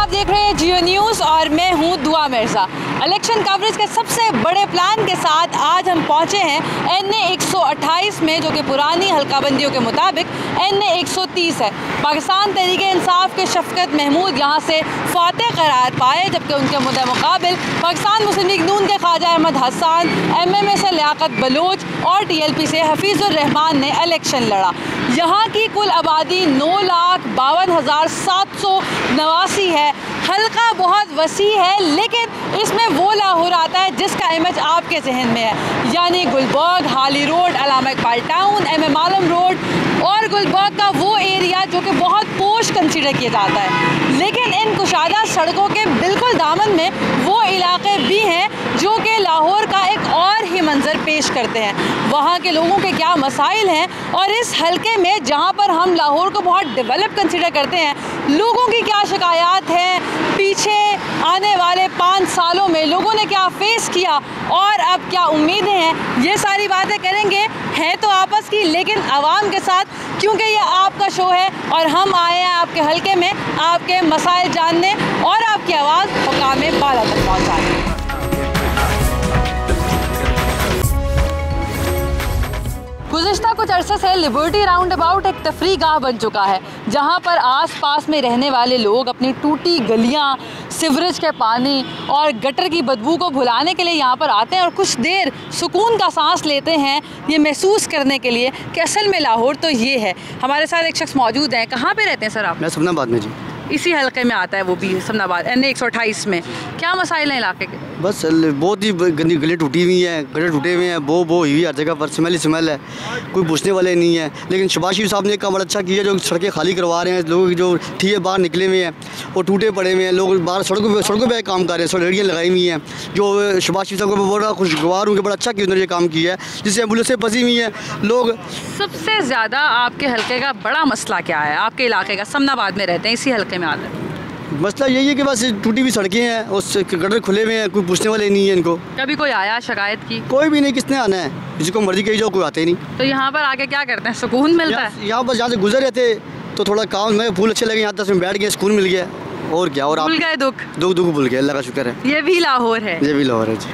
आप देख रहे हैं जियो न्यूज़ और मैं हूं दुआ मिर्ज़ा। इलेक्शन कवरेज के सबसे बड़े प्लान के साथ आज हम पहुंचे हैं NA 128 में, जो कि पुरानी हल्काबंदियों के मुताबिक NA 130 है। पाकिस्तान तहरीक इंसाफ के शफकत महमूद यहां से फातेह करार पाए, जबकि उनके मुकाबिल पाकिस्तान मुस्लिम लीग नून के ख्वाजा अहमद हसन, MMA से लियाकत बलोच और TLP से हफीज़ुर रहमान ने इलेक्शन लड़ा। यहाँ की कुल आबादी 9,52,789 है। हल्का बहुत वसी है, लेकिन इसमें वो लाहौर आता है जिसका इमेज आपके जहन में है, यानी गुलबर्ग, हाली road, Allama Iqbal town, MM आलम रोड और गुलबर्ग का वो एरिया जो कि बहुत पोश कंसीडर किया जाता है। लेकिन इन कुशादा सड़कों के बिल्कुल दामन में वो इलाके भी हैं जो कि लाहौर का एक और ही मंजर पेश करते हैं। वहाँ के लोगों के क्या मसाइल हैं और इस हल्के में जहाँ पर हम लाहौर को बहुत डेवलप कंसीडर करते हैं, लोगों की क्या शिकायत है, पीछे आने वाले 5 सालों में लोगों ने क्या फेस किया और अब क्या उम्मीदें हैं, ये सारी बातें करेंगे। हैं तो आपस की, लेकिन आवाम के साथ, क्योंकि ये आपका शो है और हम आए हैं आपके हल्के में आपके मसाइल जानने और आपकी आवाज़ हुकाम बाला तक पहुँचाने। गुज़िश्ता कुछ अरसे से लिबर्टी राउंड अबाउट एक तफरी गाह बन चुका है, जहां पर आस-पास में रहने वाले लोग अपनी टूटी गलियां, सीवरेज के पानी और गटर की बदबू को भुलाने के लिए यहां पर आते हैं और कुछ देर सुकून का सांस लेते हैं, ये महसूस करने के लिए कि असल में लाहौर तो ये है। हमारे साथ एक शख्स मौजूद हैं। कहाँ पे रहते हैं सर आप? मैं समनाबाद में जी। इसी हल्के में आता है वो भी, समनाबाद NA 128 में। क्या मसाइल हैं इलाके के? बस बहुत ही गंदी गली टूटी हुई हैं, गटर टूटे हुए हैं, बो हुई है हर जगह पर, स्मेल है, कोई पूछने वाले नहीं है। लेकिन शहबाज शरीफ साहब ने काम बड़ा अच्छा किया, जो सड़कें खाली करवा रहे हैं, लोगों की जो ठीक बाहर निकले हुए हैं और टूटे पड़े हुए हैं, लोग बाहर सड़कों पर काम कर रहे हैं, रेडियाँ लगाई हुई हैं। जो शहबाज शरीफ साहब को बड़ा खुशगवार हूँ कि बड़ा अच्छा किया उन्होंने ये काम किया है, जिससे एम्बुलेंसें फंसी हुई हैं लोग। सबसे ज़्यादा आपके हल्के का बड़ा मसला क्या है? आपके इलाके का, समनाबाद में रहते हैं, इसी हल्के में आते हैं। मसला यही है कि बस टूटी हुई सड़कें हैं और गटर खुले हुए हैं, कोई पूछने वाले नहीं है इनको। कभी कोई आया शिकायत की? कोई भी नहीं, किसने आना है, जिसको मर्जी कही जाओ, कोई आते ही नहीं। तो यहाँ पर आके क्या करते हैं, सुकून मिलता है? यहाँ बस यहाँ से गुजर रहे थे तो थोड़ा काम में फूल अच्छे लगे, यहाँ 10 मिनट बैठ गए, सुकून मिल गया और क्या। और भूल गए दुख भूल गए, अल्लाह का शुक्र है। ये भी लाहौर है, ये भी लाहौर है जी,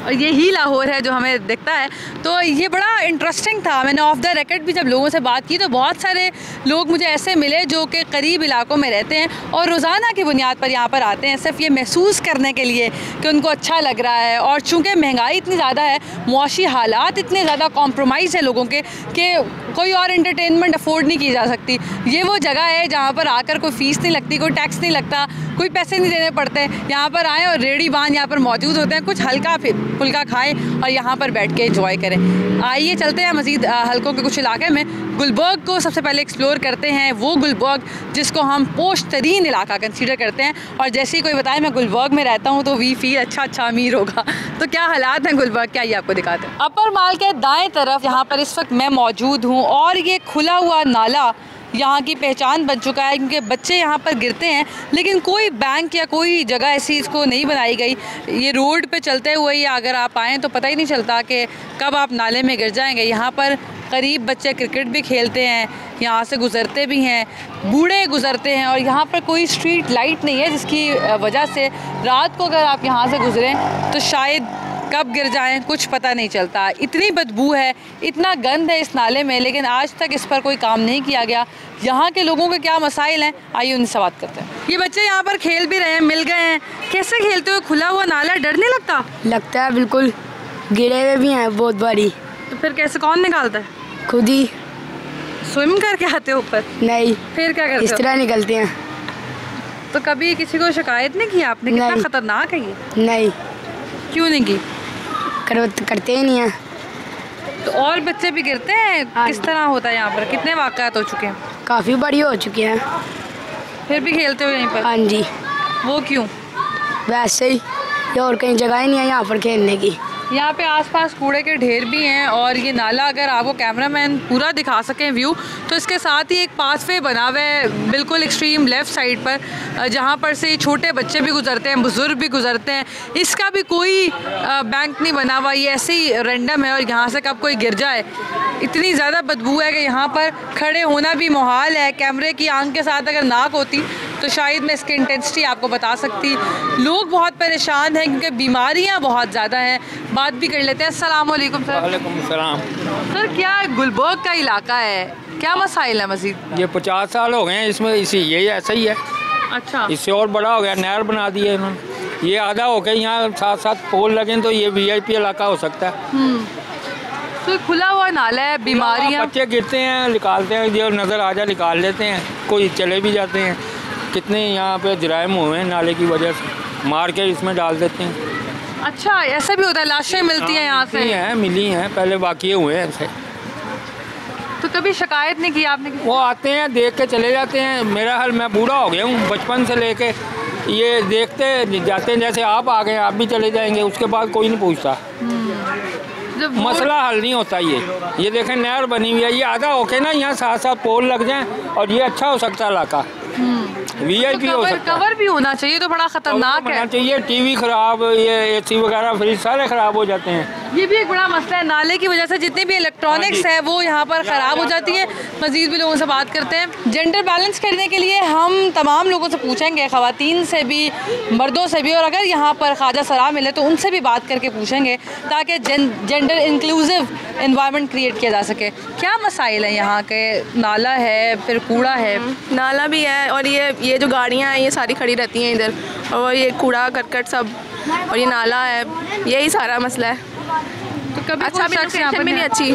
और यही लाहौर है जो हमें दिखता है। तो ये बड़ा इंटरेस्टिंग था। मैंने ऑफ द रिकॉर्ड भी जब लोगों से बात की तो बहुत सारे लोग मुझे ऐसे मिले जो कि करीब इलाकों में रहते हैं और रोज़ाना की बुनियाद पर यहाँ पर आते हैं, सिर्फ ये महसूस करने के लिए कि उनको अच्छा लग रहा है। और चूँकि महंगाई इतनी ज़्यादा है, मुआशी हालात इतने ज़्यादा कॉम्प्रोमाइज़ है लोगों के कि कोई और इंटरटेनमेंट अफोर्ड नहीं की जा सकती। ये वो जगह है जहाँ पर आकर कोई फ़ीस नहीं लगती, कोई टैक्स नहीं लगता, कोई पैसे नहीं देने पड़ते। यहाँ पर आएँ और रेडी बांध यहाँ पर मौजूद होते हैं, कुछ हल्का फुल्का खाएं और यहाँ पर बैठ के एंजॉय करें। आइए चलते हैं मज़ीद हल्कों के कुछ इलाके में। गुलबर्ग को सबसे पहले एक्सप्लोर करते हैं, वो गुलबर्ग जिसको हम पोश तरीन इलाका कंसीडर करते हैं। और जैसे ही कोई बताए मैं गुलबर्ग में रहता हूँ तो वी फील अच्छा अमीर होगा। तो क्या हालात हैं गुलबर्ग के, आइए आपको दिखाते हैं। अपर माल के दाएँ तरफ यहाँ पर इस वक्त मैं मौजूद हूँ और ये खुला हुआ नाला यहाँ की पहचान बन चुका है, क्योंकि बच्चे यहाँ पर गिरते हैं, लेकिन कोई बैंक या कोई जगह ऐसी इसको नहीं बनाई गई। ये रोड पे चलते हुए या अगर आप आएँ तो पता ही नहीं चलता कि कब आप नाले में गिर जाएंगे। यहाँ पर करीब बच्चे क्रिकेट भी खेलते हैं, यहाँ से गुज़रते भी हैं, बूढ़े गुज़रते हैं और यहाँ पर कोई स्ट्रीट लाइट नहीं है, जिसकी वजह से रात को अगर आप यहाँ से गुज़रें तो शायद कब गिर जाएं कुछ पता नहीं चलता। इतनी बदबू है, इतना गंद है इस नाले में, लेकिन आज तक इस पर कोई काम नहीं किया गया। यहाँ के लोगों के क्या मसाइल हैं, आइए उनसे बात करते हैं। ये बच्चे यहाँ पर खेल भी रहे हैं, मिल गए हैं, कैसे खेलते हुए? खुला हुआ नाला, डर नहीं लगता? लगता है, बिल्कुल। गिरे हुए भी हैं बहुत बारी। तो फिर कैसे, कौन निकालता है? खुद ही। स्विम करके आते हो ऊपर? नहीं। फिर क्या करते हो? इस तरह निकलते हैं। तो कभी किसी को शिकायत नहीं की आपने? कितना खतरनाक है ये? नहीं। क्यों नहीं की? करते ही नहीं हैं। तो और बच्चे भी गिरते हैं? किस तरह होता है यहाँ पर? कितने वाक़यात हो चुके हैं? काफ़ी बड़ी हो चुकी हैं। फिर भी खेलते हो यहीं पर? हाँ जी। वो क्यों? वैसे ही, ये और कहीं जगह ही नहीं है यहाँ पर खेलने की। यहाँ पे आसपास कूड़े के ढेर भी हैं और ये नाला अगर आपको कैमरामैन पूरा दिखा सकें व्यू, तो इसके साथ ही एक पाथवे बना हुआ है बिल्कुल एक्सट्रीम लेफ़्ट साइड पर, जहाँ पर से छोटे बच्चे भी गुजरते हैं, बुज़ुर्ग भी गुजरते हैं। इसका भी कोई बैंक नहीं बना हुआ, ये ऐसे ही रैंडम है और यहाँ से कब कोई गिर जाए। इतनी ज़्यादा बदबू है कि यहाँ पर खड़े होना भी मुहाल है। कैमरे की आंख के साथ अगर नाक होती तो शायद मैं इसकी इंटेंसिटी आपको बता सकती। लोग बहुत परेशान हैं क्योंकि बीमारियां बहुत ज़्यादा हैं। बात भी कर लेते हैं। अस्सलाम वालेकुम सर। वालेकुम सलाम। सर क्या गुलबर्ग का इलाका है, क्या मसाइल है मज़ीद? ये 50 साल हो गए हैं इसमें, इसी यही ऐसा ही है। अच्छा, इससे और बड़ा हो गया, नहर बना दी है इन्होंने। ये आधा हो गया, यहाँ 7-7 पोल लगे तो ये VIP इलाका हो सकता है। तो खुला हुआ नाला है, बीमारियां। बच्चे गिरते हैं, निकालते हैं, जो नज़र आ जाए निकाल लेते हैं, कोई चले भी जाते हैं। कितने यहाँ पे जराइम हुए हैं नाले की वजह से, मार के इसमें डाल देते हैं। अच्छा, ऐसा भी होता है, लाशें मिलती हैं यहाँ से? मिली हैं, पहले वाक़ये हुए हैं ऐसे। तो कभी शिकायत नहीं की आपने? वो आते हैं, देख के चले जाते हैं। मेरा हाल, मैं बूढ़ा हो गया हूँ, बचपन से लेके ये देखते जाते हैं, जैसे आप आ गए आप भी चले जाएंगे, उसके बाद कोई नहीं पूछता। मसला हल नहीं होता। ये देखें नहर बनी हुई है, ये आधा होके ना यहाँ 7-7 पोल लग जाएं और ये अच्छा हो सकता है इलाका। VIP हो सकता है। कवर भी होना चाहिए, तो बड़ा खतरनाक है। चाहिए, TV खराब, ये AC वगैरह, फ्रिज सारे खराब हो जाते हैं। ये भी एक बड़ा मसला है, नाले की वजह से जितनी भी इलेक्ट्रॉनिक्स है वो यहाँ पर ख़राब हो जाती है। मज़ीद भी लोगों से बात करते हैं। जेंडर बैलेंस करने के लिए हम तमाम लोगों से पूछेंगे, ख़वातीन से भी, मर्दों से भी, और अगर यहाँ पर ख्वाजा सराह मिले तो उनसे भी बात करके पूछेंगे ताकि जेंडर इंक्लूसिव एनवायरनमेंट क्रिएट किया जा सके। क्या मसाइल है यहाँ के? नाला है, फिर कूड़ा है। नाला भी है, और ये जो गाड़ियाँ हैं ये सारी खड़ी रहती हैं इधर, और ये कूड़ा करकट सब, और ये नाला है, यही सारा मसला है। तो कभी अच्छा भी लोकेशन भी नहीं अच्छी,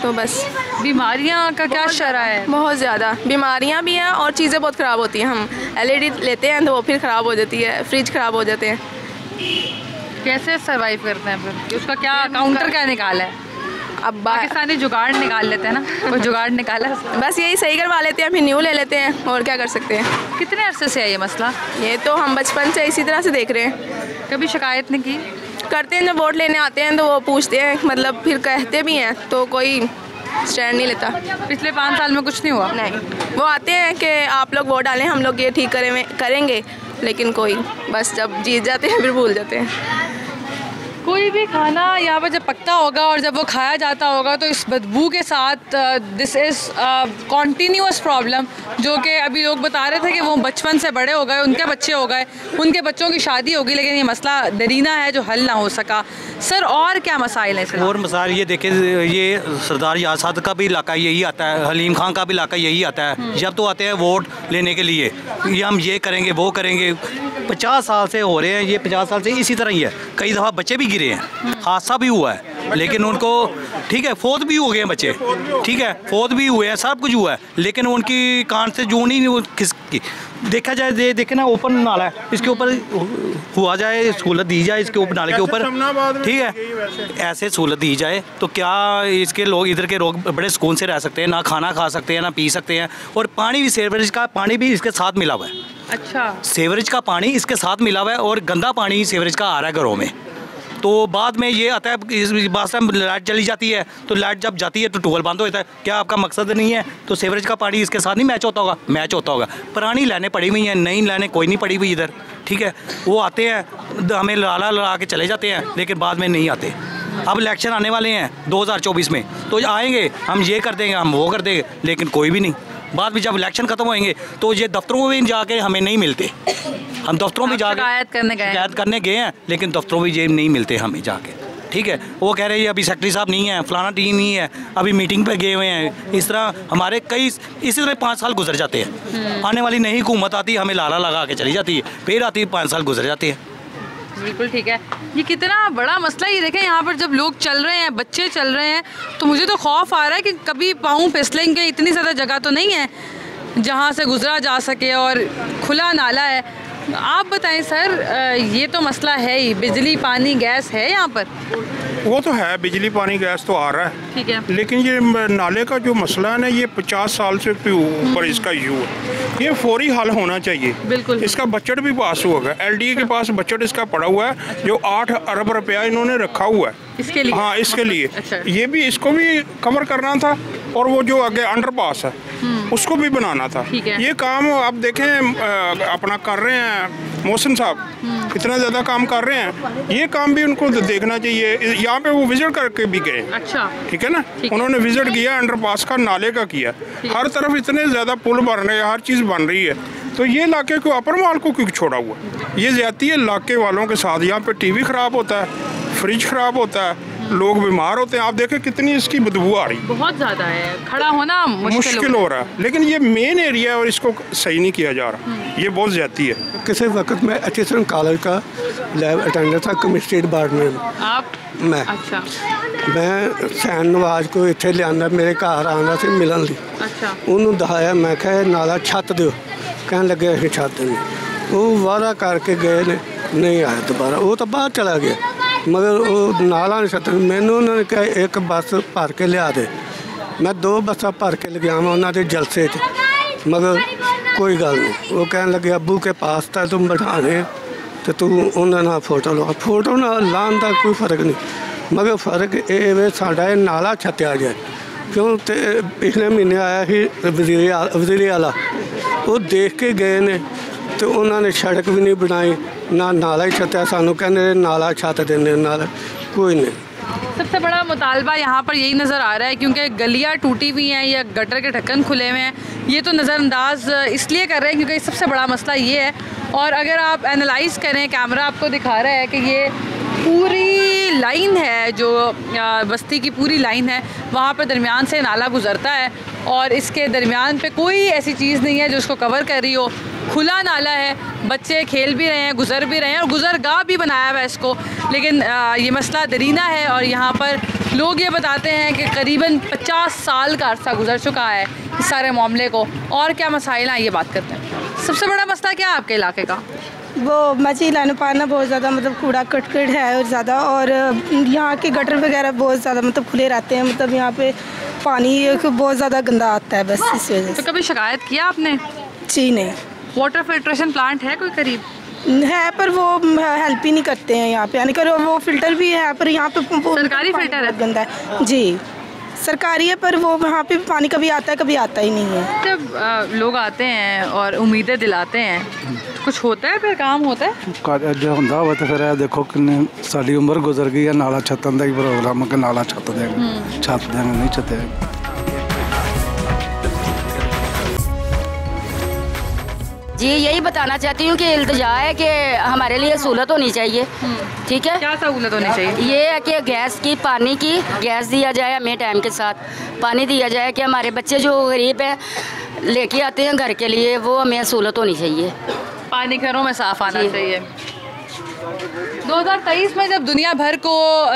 तो बस बीमारियाँ का क्या शरह है? बहुत ज़्यादा बीमारियाँ भी हैं और चीज़ें बहुत ख़राब होती हैं। हम LED लेते हैं तो वो फिर ख़राब हो जाती है, फ्रिज ख़राब हो जाते हैं। कैसे सर्वाइव करते हैं फिर? उसका क्या काउंटर क्या निकाला है? अब पाकिस्तानी जुगाड़ निकाल लेते हैं ना, कोई जुगाड़ निकाला है? बस यही सही करवा लेते हैं, फिर न्यू ले लेते हैं, और क्या कर सकते हैं। कितने अरसे से है ये मसला? ये तो हम बचपन से इसी तरह से देख रहे हैं। कभी शिकायत नहीं की? करते हैं, जब वोट लेने आते हैं तो वो पूछते हैं, मतलब फिर कहते भी हैं, तो कोई स्टैंड नहीं लेता। पिछले 5 साल में कुछ नहीं हुआ? नहीं, वो आते हैं कि आप लोग वोट डालें, हम लोग ये ठीक करेंगे, लेकिन कोई बस जब जीत जाते हैं फिर भूल जाते हैं। कोई भी खाना यहाँ पर जब पकता होगा और जब वो खाया जाता होगा तो इस बदबू के साथ दिस इज़ कॉन्टीन्यूअस प्रॉब्लम, जो कि अभी लोग बता रहे थे कि वो बचपन से बड़े हो गए, उनके बच्चे हो गए, उनके बच्चों की शादी होगी, लेकिन ये मसला दरीना है जो हल ना हो सका। सर और क्या मसाइल है? और मसाइल ये देखें, ये सरदार यासाद का भी इलाका यही आता है, हलीम खान का भी इलाका यही आता है। जब तो आते हैं वोट लेने के लिए, ये हम ये करेंगे वो करेंगे, 50 साल से हो रहे हैं, ये 50 साल से इसी तरह ही है। कई दफ़ा बच्चे भी गिरे हैं, हादसा भी हुआ है, लेकिन उनको ठीक है, फौत भी हो गए हैं बच्चे, ठीक है, फौत भी हुए हैं, सब कुछ हुआ है, लेकिन उनकी कान से जून ही नहीं किसकी। देखा जाए, देखे ना ओपन नाला है, इसके ऊपर हुआ जाए, सहूलत दी जाए इसके ऊपर, नाले के ऊपर, ठीक है, ऐसे सहूलत दी जाए तो क्या इसके लोग, इधर के लोग बड़े सुकून से रह सकते हैं, ना खाना खा सकते हैं, ना पी सकते हैं। और पानी भी, सीवरेज का पानी भी इसके साथ मिला हुआ है। अच्छा, सीवरेज का पानी इसके साथ मिला हुआ है और गंदा पानी सीवरेज का आ रहा है घरों में। तो बाद में ये आता है, इस बात से लाइट चली जाती है, तो लाइट जब जाती है तो ट्यूबवेल बंद हो जाता है। क्या आपका मकसद नहीं है? तो सीवरेज का पानी इसके साथ नहीं मैच होता होगा? मैच होता होगा। पुरानी लाइनें पड़ी हुई हैं, नई लाइनें कोई नहीं पड़ी हुई इधर, ठीक है। वो आते हैं, हमें लाला लड़ा के चले जाते हैं, लेकिन बाद में नहीं आते। अब इलेक्शन आने वाले हैं 2024 में, तो आएंगे, हम ये कर देंगे, हम वो कर देंगे, लेकिन कोई भी नहीं। बाद में जब इलेक्शन ख़त्म होंगे तो ये दफ्तरों में जाके हमें नहीं मिलते। हम दफ्तरों में जाके शिकायत करने गए हैं, लेकिन दफ्तरों में ये नहीं मिलते हमें जाके, ठीक है। वो कह रहे हैं अभी सेक्रेटरी साहब नहीं है, फलाना टीम नहीं है, अभी मीटिंग पे गए हुए हैं। इस तरह हमारे कई, इसी तरह 5 साल गुजर जाते हैं। आने वाली नई हुकूमत आती है, हमें लाला लगा के चली जाती है, फिर आती है, 5 साल गुजर जाते हैं। बिल्कुल ठीक है। ये कितना बड़ा मसला, ये देखें यहाँ पर जब लोग चल रहे हैं, बच्चे चल रहे हैं, तो मुझे तो खौफ आ रहा है कि कभी पाँव फिसलेंगे। इतनी ज़्यादा जगह तो नहीं है जहाँ से गुजरा जा सके, और खुला नाला है। आप बताएं सर, ये तो मसला है ही, बिजली पानी गैस है यहाँ पर? वो तो है, बिजली पानी गैस तो आ रहा है, ठीक है, लेकिन ये नाले का जो मसला है ना, ये 50 साल से ऊपर इसका इशू है, ये फौरी हल होना चाहिए। बिल्कुल। इसका बजट भी पास हुआ है, LDA के पास बजट इसका पड़ा हुआ है, जो 8 अरब रुपया इन्होंने रखा हुआ है इसके लिए। हाँ, इसके लिए। अच्छा। ये भी, इसको भी कवर करना था, और वो जो आगे अंडरपास है उसको भी बनाना था। ये काम आप देखें अपना कर रहे हैं मोहसिन साहब, इतना ज़्यादा काम कर रहे हैं, ये काम भी उनको देखना चाहिए। यहाँ पे वो विजिट करके भी गए। अच्छा, ठीक है ना, उन्होंने विजिट किया, अंडरपास का, नाले का किया, हर तरफ इतने ज़्यादा पुल बन रहे हैं, हर चीज़ बन रही है, तो ये इलाके को अपर माल को क्यों छोड़ा हुआ? ये ज्यादती है इलाके वालों के साथ। यहाँ पे टीवी ख़राब होता है, फ्रिज ख़राब होता है, लोग बीमार होते हैं। आप देखें कितनी इसकी बदबू आ रही, बहुत ज़्यादा है, खड़ा होना मुश्किल हो रहा है। लेकिन ये मेन एरिया है और इसको सही नहीं किया जा रहा, ये बहुत ज्यादती है। किसी वक्त मैं एचएसएन कॉलेज का लैब अटेंडर था, केमिस्ट्री डिपार्टमेंट। आप? मैं अच्छा। मैं सैन नवाज को इत्थे लिया, मेरे घर आना से मिलन ली। अच्छा। उन्होंने दिखाया, मैं कहा नाला छत दो, कह लगे अं छत नहीं। वो वादा करके गए ने, नहीं आया दोबारा, वो तो बाहर चला गया, मगर वो नाला नहीं छत। मैनू उन्होंने कहा एक बस भर के लिया दे, मैं 2 बसा भर के ले गया उन्होंने जलसे च, मगर कोई गल नहीं। वो कह लगे अबू के पास था तुम बैठाने तो तू उन्होंने फोटो ला, फोटो ना लाने का कोई फर्क नहीं, मगर फर्क ये साडा नाला छत्या जाए क्यों। तो पिछले महीने आया ही वज़ीर आला, वो देख के गए ने तो उन्होंने सड़क भी नहीं बनाई, ना नाला ही छत्या, सानू कहने नाला छत देने, नाला कोई नहीं। सबसे बड़ा मुतालबा यहाँ पर यही नज़र आ रहा है क्योंकि गलियाँ टूटी हुई हैं या गटर के ढक्कन खुले हुए हैं। ये तो नज़रअंदाज इसलिए कर रहे हैं क्योंकि सबसे बड़ा मसला ये है। और अगर आप एनालाइज़ करें, कैमरा आपको दिखा रहा है कि ये पूरी लाइन है जो बस्ती की पूरी लाइन है, वहाँ पर दरमियान से नाला गुज़रता है और इसके दरमियान पे कोई ऐसी चीज़ नहीं है जो उसको कवर कर रही हो। खुला नाला है, बच्चे खेल भी रहे हैं, गुज़र भी रहे हैं और गुज़रगाह भी बनाया हुआ है इसको। लेकिन ये मसला दरीना है और यहाँ पर लोग ये बताते हैं कि करीबन 50 साल का अरसा गुजर चुका है इस सारे मामले को। और क्या मसाइल हैं ये बात करते हैं। सबसे बड़ा मसला क्या है आपके इलाके का? वो मछली लाने पाना बहुत ज़्यादा मतलब कूड़ा कटकट है और ज़्यादा, और यहाँ के गटर वगैरह बहुत ज़्यादा मतलब खुले रहते हैं, मतलब यहाँ पे पानी बहुत ज़्यादा गंदा आता है, बस इस वजह से। तो कभी शिकायत किया आपने? जी नहीं। वाटर फिल्ट्रेशन प्लांट है कोई करीब? है पर वो हेल्प ही नहीं करते हैं यहाँ पे, यानी कि वो फ़िल्टर भी है पर यहाँ पे सरकारी फ़िल्टर है, गंदा है जी, सरकारी है पर वो वहाँ पे पानी कभी आता है कभी आता ही नहीं है। जब लोग आते हैं और उम्मीदें दिलाते हैं तो कुछ होता है, फिर काम होता है जो होंदा होवे तो फिर देखो कि साडी उम्र गुजर गई है, नाला छतन का ही प्रोग्राम है कि नाला छत देंगे, छत देंगे नहीं छते। जी यही बताना चाहती हूँ कि इल्तिजा है कि हमारे लिए सहूलत होनी चाहिए। ठीक है, क्या सहूलत होनी चाहिए? ये है कि गैस की, पानी की, गैस दिया जाए हमें टाइम के साथ, पानी दिया जाए कि हमारे बच्चे जो गरीब हैं लेके आते हैं घर के लिए, वो हमें सहूलत होनी चाहिए। पानी घरों में साफ़ आना चाहिए। 2023 में जब दुनिया भर को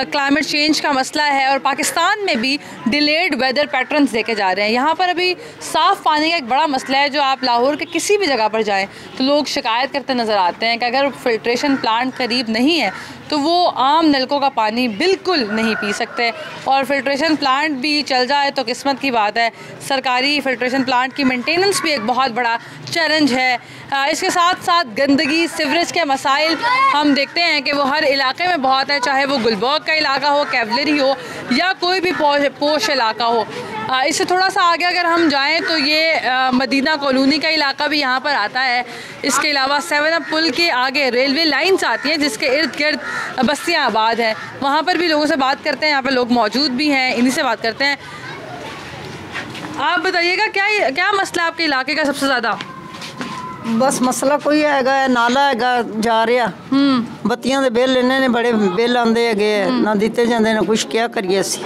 क्लाइमेट चेंज का मसला है और पाकिस्तान में भी डिलेड वेदर पैटर्न्स देखे जा रहे हैं, यहाँ पर अभी साफ़ पानी का एक बड़ा मसला है। जो आप लाहौर के किसी भी जगह पर जाएं तो लोग शिकायत करते नज़र आते हैं कि अगर फ़िल्ट्रेशन प्लांट करीब नहीं है तो वो आम नलकों का पानी बिल्कुल नहीं पी सकते, और फ़िल्ट्रेशन प्लांट भी चल जाए तो किस्मत की बात है। सरकारी फ़िल्ट्रेशन प्लांट की मेंटेनेंस भी एक बहुत बड़ा चैलेंज है। इसके साथ साथ गंदगी, सीवरेज के मसाइल हम देखते हैं कि वो हर इलाके में बहुत है, चाहे वो गुलबर्ग का इलाका हो, कैवलरी हो या कोई भी पोश इलाका हो। इससे थोड़ा सा आगे अगर हम जाएं तो ये मदीना कॉलोनी का इलाका भी यहाँ पर आता है। इसके अलावा 7 अप पुल के आगे रेलवे लाइन्स आती हैं जिसके इर्द गिर्द बस्तियाँ आबाद हैं। वहाँ पर भी लोगों से बात करते हैं, यहाँ पर लोग मौजूद भी हैं, इन्हीं से बात करते हैं। आप बताइएगा क्या मसला आपके इलाके का सबसे ज़्यादा? बस मसला कोई हैगा, नाला हैगा जा रहा, बत्तियां दे बिल इन्ने ने बड़े बिल आंदे हैगे, ना दिते जांदे ना कुछ, क्या करिए असी।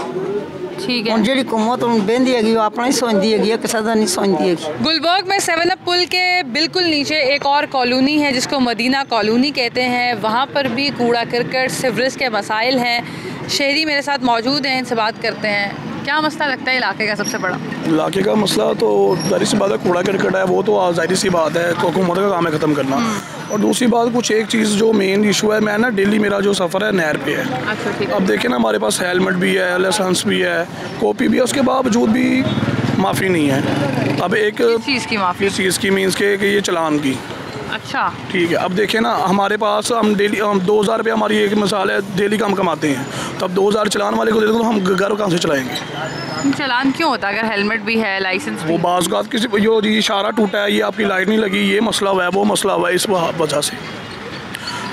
ठीक है, हुण जेहड़ी हुकूमत हुण बहंदी हैगी अपना ही सोचदी हैगी, किसी दा नहीं सोचदी हैगी। गुलबर्ग में 7 अप पुल के बिल्कुल नीचे एक और कॉलोनी है जिसको मदीना कॉलोनी कहते हैं। वहाँ पर भी कूड़ा करकट, सीवरेज के मसाइल हैं। शहरी मेरे साथ मौजूद हैं, इनसे बात करते हैं। क्या मसला लगता है इलाके का सबसे बड़ा? इलाके का मसला तो जाहिर सी बात है, कूड़ा करकट है, वो तो जाहिर सी बात है हुकूमत का काम है ख़त्म करना। और दूसरी बात कुछ एक चीज़ जो मेन इशू है, मैं ना डेली मेरा जो सफ़र है नहर पे है। अच्छा, ठीक है। अब देखें ना, हमारे पास हेलमेट भी है, लाइसेंस भी है, कॉपी भी है, उसके बावजूद भी माफ़ी नहीं है। अब एक चीज़ की माफ़ी, इस चीज़ की मीन्स के ये चलान की। अच्छा, ठीक है। अब देखें ना, हमारे पास हम डेली 2000 रुपये हमारी एक मिसाल है, डेली का हम कमाते हैं, तो अब 2000 चलान वाले को दे दो तो हम घर कहाँ से चलाएंगे? चलान क्यों होता है अगर हेलमेट भी है, लाइसेंस भी? वो बाज़ बात किसी जो इशारा टूटा है, ये आपकी लाइट नहीं लगी, ये मसला हुआ है, वो मसला हुआ है, इस वजह से।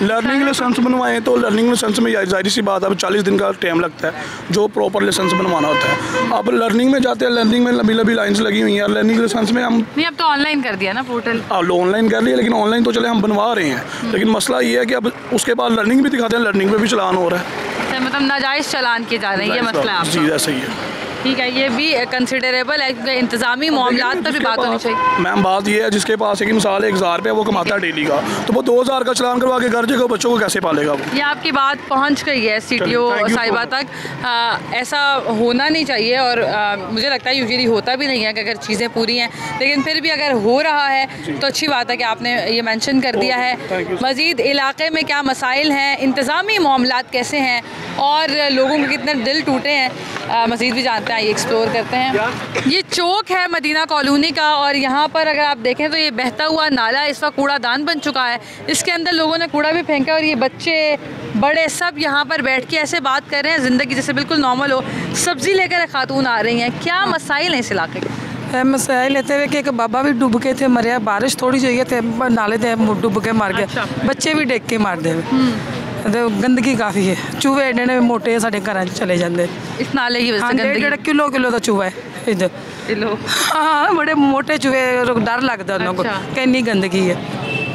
लर्निंग लाइसेंस बनवाएं तो लर्निंग लाइसेंस में जाहिर सी बात अब 40 दिन का टाइम लगता है जो प्रॉपर लाइसेंस बनवाना होता है। अब लर्निंग में जाते हैं, लर्निंग में लंबी लंबी लाइन्स लगी हुई हैं। लर्निंग लाइसेंस में हम नहीं, अब तो ऑनलाइन कर दिया ना पोर्टल। ऑनलाइन कर लिया, लेकिन ऑनलाइन तो चले हम बनवा रहे हैं, लेकिन मसला ये है कि अब उसके बाद लर्निंग भी दिखाते हैं, लर्निंग में भी चलान हो रहा है। मतलब नाजायज़ चलान किए जा रहे हैं, ये मसला है। जी ऐसा ही है। ठीक है, ये भी कंसिडरेबल है क्योंकि इंतजामी मामलात पर भी बात होनी चाहिए। मैम बात ये है जिसके पास एक मिसाल 1000 रुपये वो कमाता है डेली का, तो वो 2000 का चलान करवा के घर जाएगा, बच्चों को कैसे पालेगा वो? ये आपकी बात पहुंच गई है CTO साहिबा तक। ऐसा होना नहीं चाहिए और मुझे लगता है यूजुअली होता भी नहीं है कि अगर चीज़ें पूरी हैं, लेकिन फिर भी अगर हो रहा है तो अच्छी बात है कि आपने ये मेंशन कर दिया है। मज़ीद इलाके में क्या मसाइल हैं, इंतज़ामी मामलात कैसे हैं और लोगों के कितने दिल टूटे हैं, मज़ीद भी जानते हैं, ये एक्सप्लोर करते हैं। ये चौक है मदीना कॉलोनी का और यहाँ पर अगर आप देखें तो ये बहता हुआ नाला इस वक्त कूड़ादान बन चुका है। इसके अंदर लोगों ने कूड़ा भी फेंका और ये बच्चे बड़े सब यहाँ पर बैठ के ऐसे बात कर रहे हैं ज़िंदगी जैसे बिल्कुल नॉर्मल हो। सब्ज़ी लेकर खातून आ रही हैं, क्या मसाइल हैं इस इलाके के? मसाइल लेते हुए कि एक बाबा भी डूब के थे, मरे, बारिश थोड़ी चाहिए थे, नाले थे डूब के मर गए। बच्चे भी डेग के मार दे, गंदगी काफ़ी है, चूहे एडे मोटे साढ़े घर चले जाते इस नाले की वजह से। 1.5 किलो का चूहा है इधर। हाँ, बड़े मोटे चूहे, डर लगता है उनको कि इतनी गंदगी है।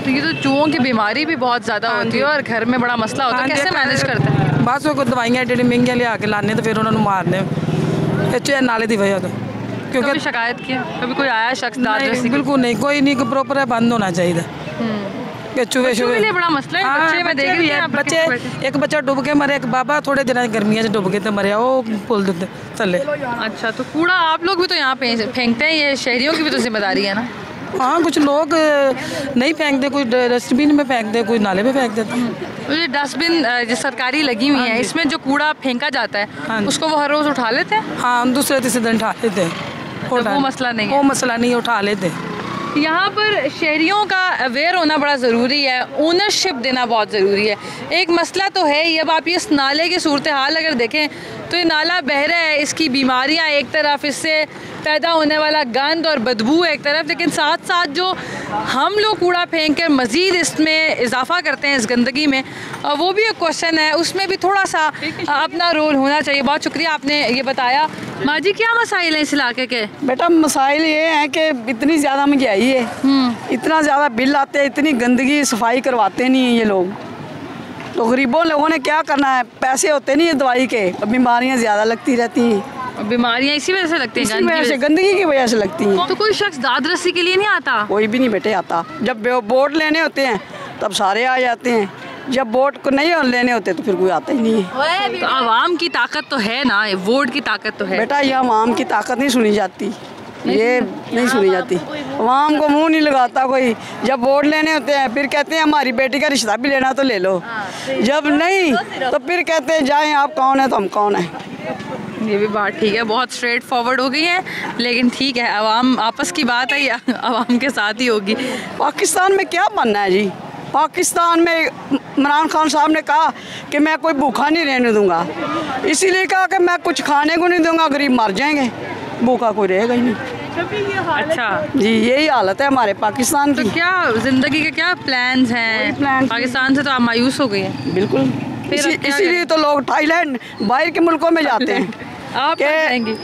तो ये तो चूहों की बीमारी भी बहुत ज़्यादा होती है और घर में बड़ा मसला होता है, कैसे मैनेज करते हैं? बस वो दवाइयाँ एडी महंगी लिया के लाने तो फिर उन्होंने मारने नाले की वजह तो। क्योंकि शिकायत की कभी कोई आया शख्स? बिल्कुल नहीं, कोई नहीं, प्रॉपर है, बंद होना चाहिए। चूहे लिए बड़ा मसला है। बच्चे मैं देख रही है, बच्चे, एक बच्चा डूब के मरे, एक बाबा थोड़े दिन गर्मियों से डूब के तो मरे, वो पुल चले। अच्छा, तो कूड़ा आप लोग भी तो यहाँ पे फेंकते हैं, ये शहरियों की भी तो जिम्मेदारी है ना? हाँ, कुछ लोग नहीं फेंकते, कोई डस्टबिन में फेंकते, कोई नाले में फेंक देते। ये डस्टबिन जो सरकारी लगी हुई है, इसमें जो कूड़ा फेंका जाता है उसको वो हर रोज़ उठा लेते हैं? हाँ, दूसरे तीसरे दिन उठा लेते हैं। वो मसला नहीं है? वो मसला नहीं, उठा लेते। यहाँ पर शहरियों का अवेयर होना बड़ा ज़रूरी है, ओनरशिप देना बहुत ज़रूरी है। एक मसला तो है ही, अब आप इस नाले की सूरत हाल अगर देखें तो ये नाला बह रहा है, इसकी बीमारियाँ एक तरफ, इससे पैदा होने वाला गंद और बदबू एक तरफ, लेकिन साथ साथ जो हम लोग कूड़ा फेंक कर मज़ीद इसमें इजाफा करते हैं इस गंदगी में, वो भी एक क्वेश्चन है, उसमें भी थोड़ा सा अपना रोल होना चाहिए। बहुत शुक्रिया आपने ये बताया। माँ जी, क्या मसाइल हैं इस इलाके के? बेटा मसाइल ये हैं कि इतनी ज़्यादा महंगाई है, इतना ज़्यादा बिल आते हैं, इतनी गंदगी, सफाई करवाते नहीं हैं ये लोग, तो गरीबों लोगों ने क्या करना है, पैसे होते नहीं है दवाई के, बीमारियाँ ज़्यादा लगती रहती हैं। बीमारियाँ इसी वजह से लगती हैं, गंदगी की वजह से लगती हैं। तो कोई शख्स दाद रस्सी के लिए नहीं आता? कोई भी नहीं बेटे आता। जब वोट लेने होते हैं तब सारे आ जाते हैं, जब वोट को नहीं लेने होते तो फिर कोई आता ही नहीं है। तो आवाम की ताकत तो है ना, वोट की ताकत तो है बेटा। ये आवाम की ताकत नहीं सुनी जाती, ये नहीं सुनी जाती, आवाम को मुंह नहीं लगाता कोई। जब वोट लेने होते हैं फिर कहते हैं हमारी बेटी का रिश्ता भी लेना तो ले लो, जब नहीं तो फिर कहते हैं जाएं आप कौन है तो हम कौन है। ये भी बात ठीक है, बहुत स्ट्रेट फॉरवर्ड हो गई है, लेकिन ठीक है, आवाम आपस की बात है, ये आवाम के साथ ही होगी। पाकिस्तान में क्या बनना है जी? पाकिस्तान में इमरान खान साहब ने कहा कि मैं कोई भूखा नहीं रहने दूंगा, इसीलिए कहा कि मैं कुछ खाने को नहीं दूंगा, गरीब मर जाएंगे, भूखा कोई रहेगा ही नहीं। अच्छा जी, यही हालत है हमारे पाकिस्तान की। तो क्या ज़िंदगी के क्या प्लान्स हैं? पाकिस्तान से तो आप मायूस हो गए हैं। बिल्कुल, इसीलिए तो लोग थाईलैंड, बाहर के मुल्कों में जाते हैं। आप जाएंगी?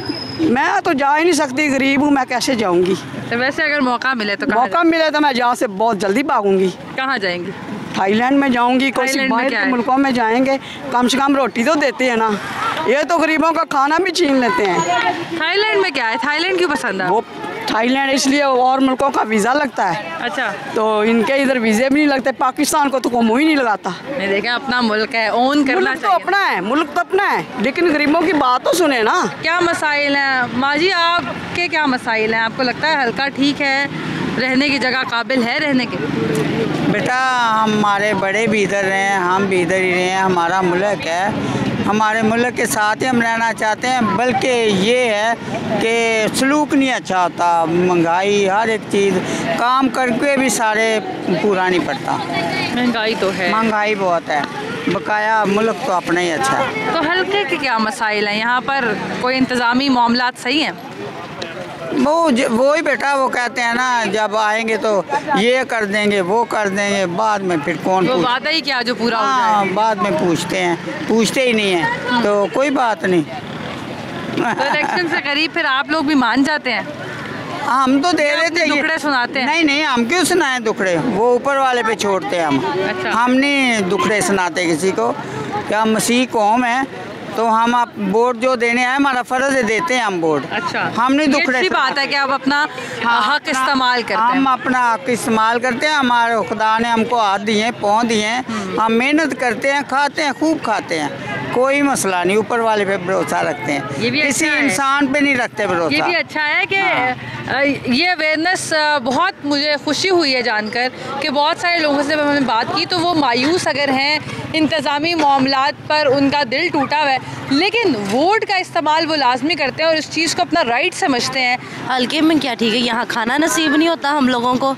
मैं तो जा ही नहीं सकती, गरीब हूँ, मैं कैसे जाऊँगी? तो वैसे अगर मौका मिले तो मौका मिले तो मैं यहाँ से बहुत जल्दी भागूंगी। कहाँ जाएंगी? थाईलैंड में जाऊंगी, कोई बाहर के मुल्कों में जाएंगे, कम से कम रोटी तो देते हैं ना, ये तो गरीबों का खाना भी छीन लेते हैं। थाईलैंड में क्या है? थाईलैंड क्यों पसंद है? वो थाईलैंड इसलिए और मुल्कों का वीज़ा लगता है। अच्छा, तो इनके इधर वीज़े भी नहीं लगते, पाकिस्तान को तो कोई मुँह ही नहीं लगाता। नहीं, देखें अपना मुल्क है, ओन करना चाहिए। तो अपना है, मुल्क तो अपना है, लेकिन गरीबों की बात तो सुने ना। क्या मसाइल हैं माँ जी, आपके क्या मसाइल हैं? आपको लगता है हल्का ठीक है, रहने की जगह काबिल है रहने के? बेटा हमारे बड़े भी इधर रहे हैं, हम भी इधर ही रहे हैं, हमारा मुल्क है, हमारे मुल्क के साथ ही हम रहना चाहते हैं। बल्कि ये है कि सलूक नहीं अच्छा होता, महंगाई, हर एक चीज़, काम करके भी सारे पूरा नहीं पड़ता। महंगाई तो है, महंगाई बहुत है, बकाया मुल्क तो अपना ही अच्छा है। तो हल्के के क्या मसाइल हैं यहाँ पर? कोई इंतज़ामी मामलात सही हैं? वो ही बेटा, वो कहते हैं ना जब आएंगे तो ये कर देंगे वो कर देंगे, बाद में फिर कौन वो वादा ही क्या जो पूरा हो जाए। हाँ, बाद में पूछते ही नहीं है, तो कोई बात नहीं। तो इलेक्शन से करीब फिर आप लोग भी मान जाते हैं? हम तो दे रहे थे, दुखड़े सुनाते हैं? नहीं, हम क्यों सुनाए दुखड़े, वो ऊपर वाले पे छोड़ते हैं हम। अच्छा। हम नहीं दुखड़े सुनाते किसी को, क्या मसीह कौम है तो हम आप वोट जो देने आए हमारा फर्ज है, देते हैं हम वोट। अच्छा, हम नहीं दुखड़े। अच्छी बात है कि आप अपना हक इस्तेमाल करते हैं। हम अपना हक इस्तेमाल करते हैं, हमारे खुदा ने हमको हाथ दिए पाँव दिए हैं, हम मेहनत करते हैं, खाते हैं, खूब खाते हैं, कोई मसला नहीं, ऊपर वाले पे भरोसा रखते हैं, ये भी किसी अच्छा इंसान पे नहीं रखते भरोसा। ये भी अच्छा है कि ये अवेयरनेस बहुत मुझे खुशी हुई है जानकर कि बहुत सारे लोगों से हमने बात की तो वो मायूस अगर हैं, इंतज़ामी मामलात पर उनका दिल टूटा हुआ है, लेकिन वोट का इस्तेमाल वो लाजमी करते हैं और इस चीज़ को अपना राइट समझते हैं। हल्के में क्या ठीक है, यहाँ खाना नसीब नहीं होता हम लोगों को,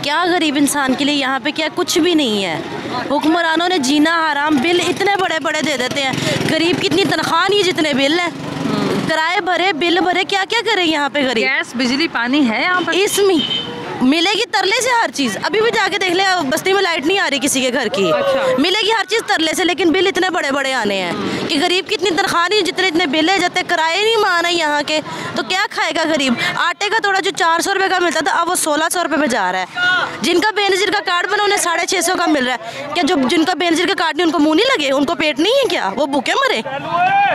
क्या गरीब इंसान के लिए यहाँ पे क्या कुछ भी नहीं है। हुक्मरानों ने जीना हराम, बिल इतने बड़े बड़े दे देते हैं, गरीब की इतनी तनख्वाह नहीं जितने बिल हैं, किराए भरे बिल भरे, क्या क्या करें यहाँ पे गरीब। गैस बिजली पानी है यहाँ पर, इसमें मिलेगी तरले से हर चीज़। अभी भी जाके देख ले, बस्ती में लाइट नहीं आ रही किसी के घर की। अच्छा। मिलेगी हर चीज़ तरले से, लेकिन बिल इतने बड़े बड़े आने हैं कि गरीब की इतनी तनख्वाह नहीं, जितने इतने बिल है, जाते किराए नहीं मान है यहाँ के, तो क्या खाएगा गरीब। आटे का थोड़ा जो 400 रुपये का मिलता था अब वो 1600 रुपये पे जा रहा है। जिनका बेनज़ीर का कार्ड बना उन्हें 650 का मिल रहा है। क्या जो जिनका बेनज़ीर का कार्ड नहीं उनको मुँह नहीं लगे, उनको पेट नहीं है क्या, वो भूखे मरे?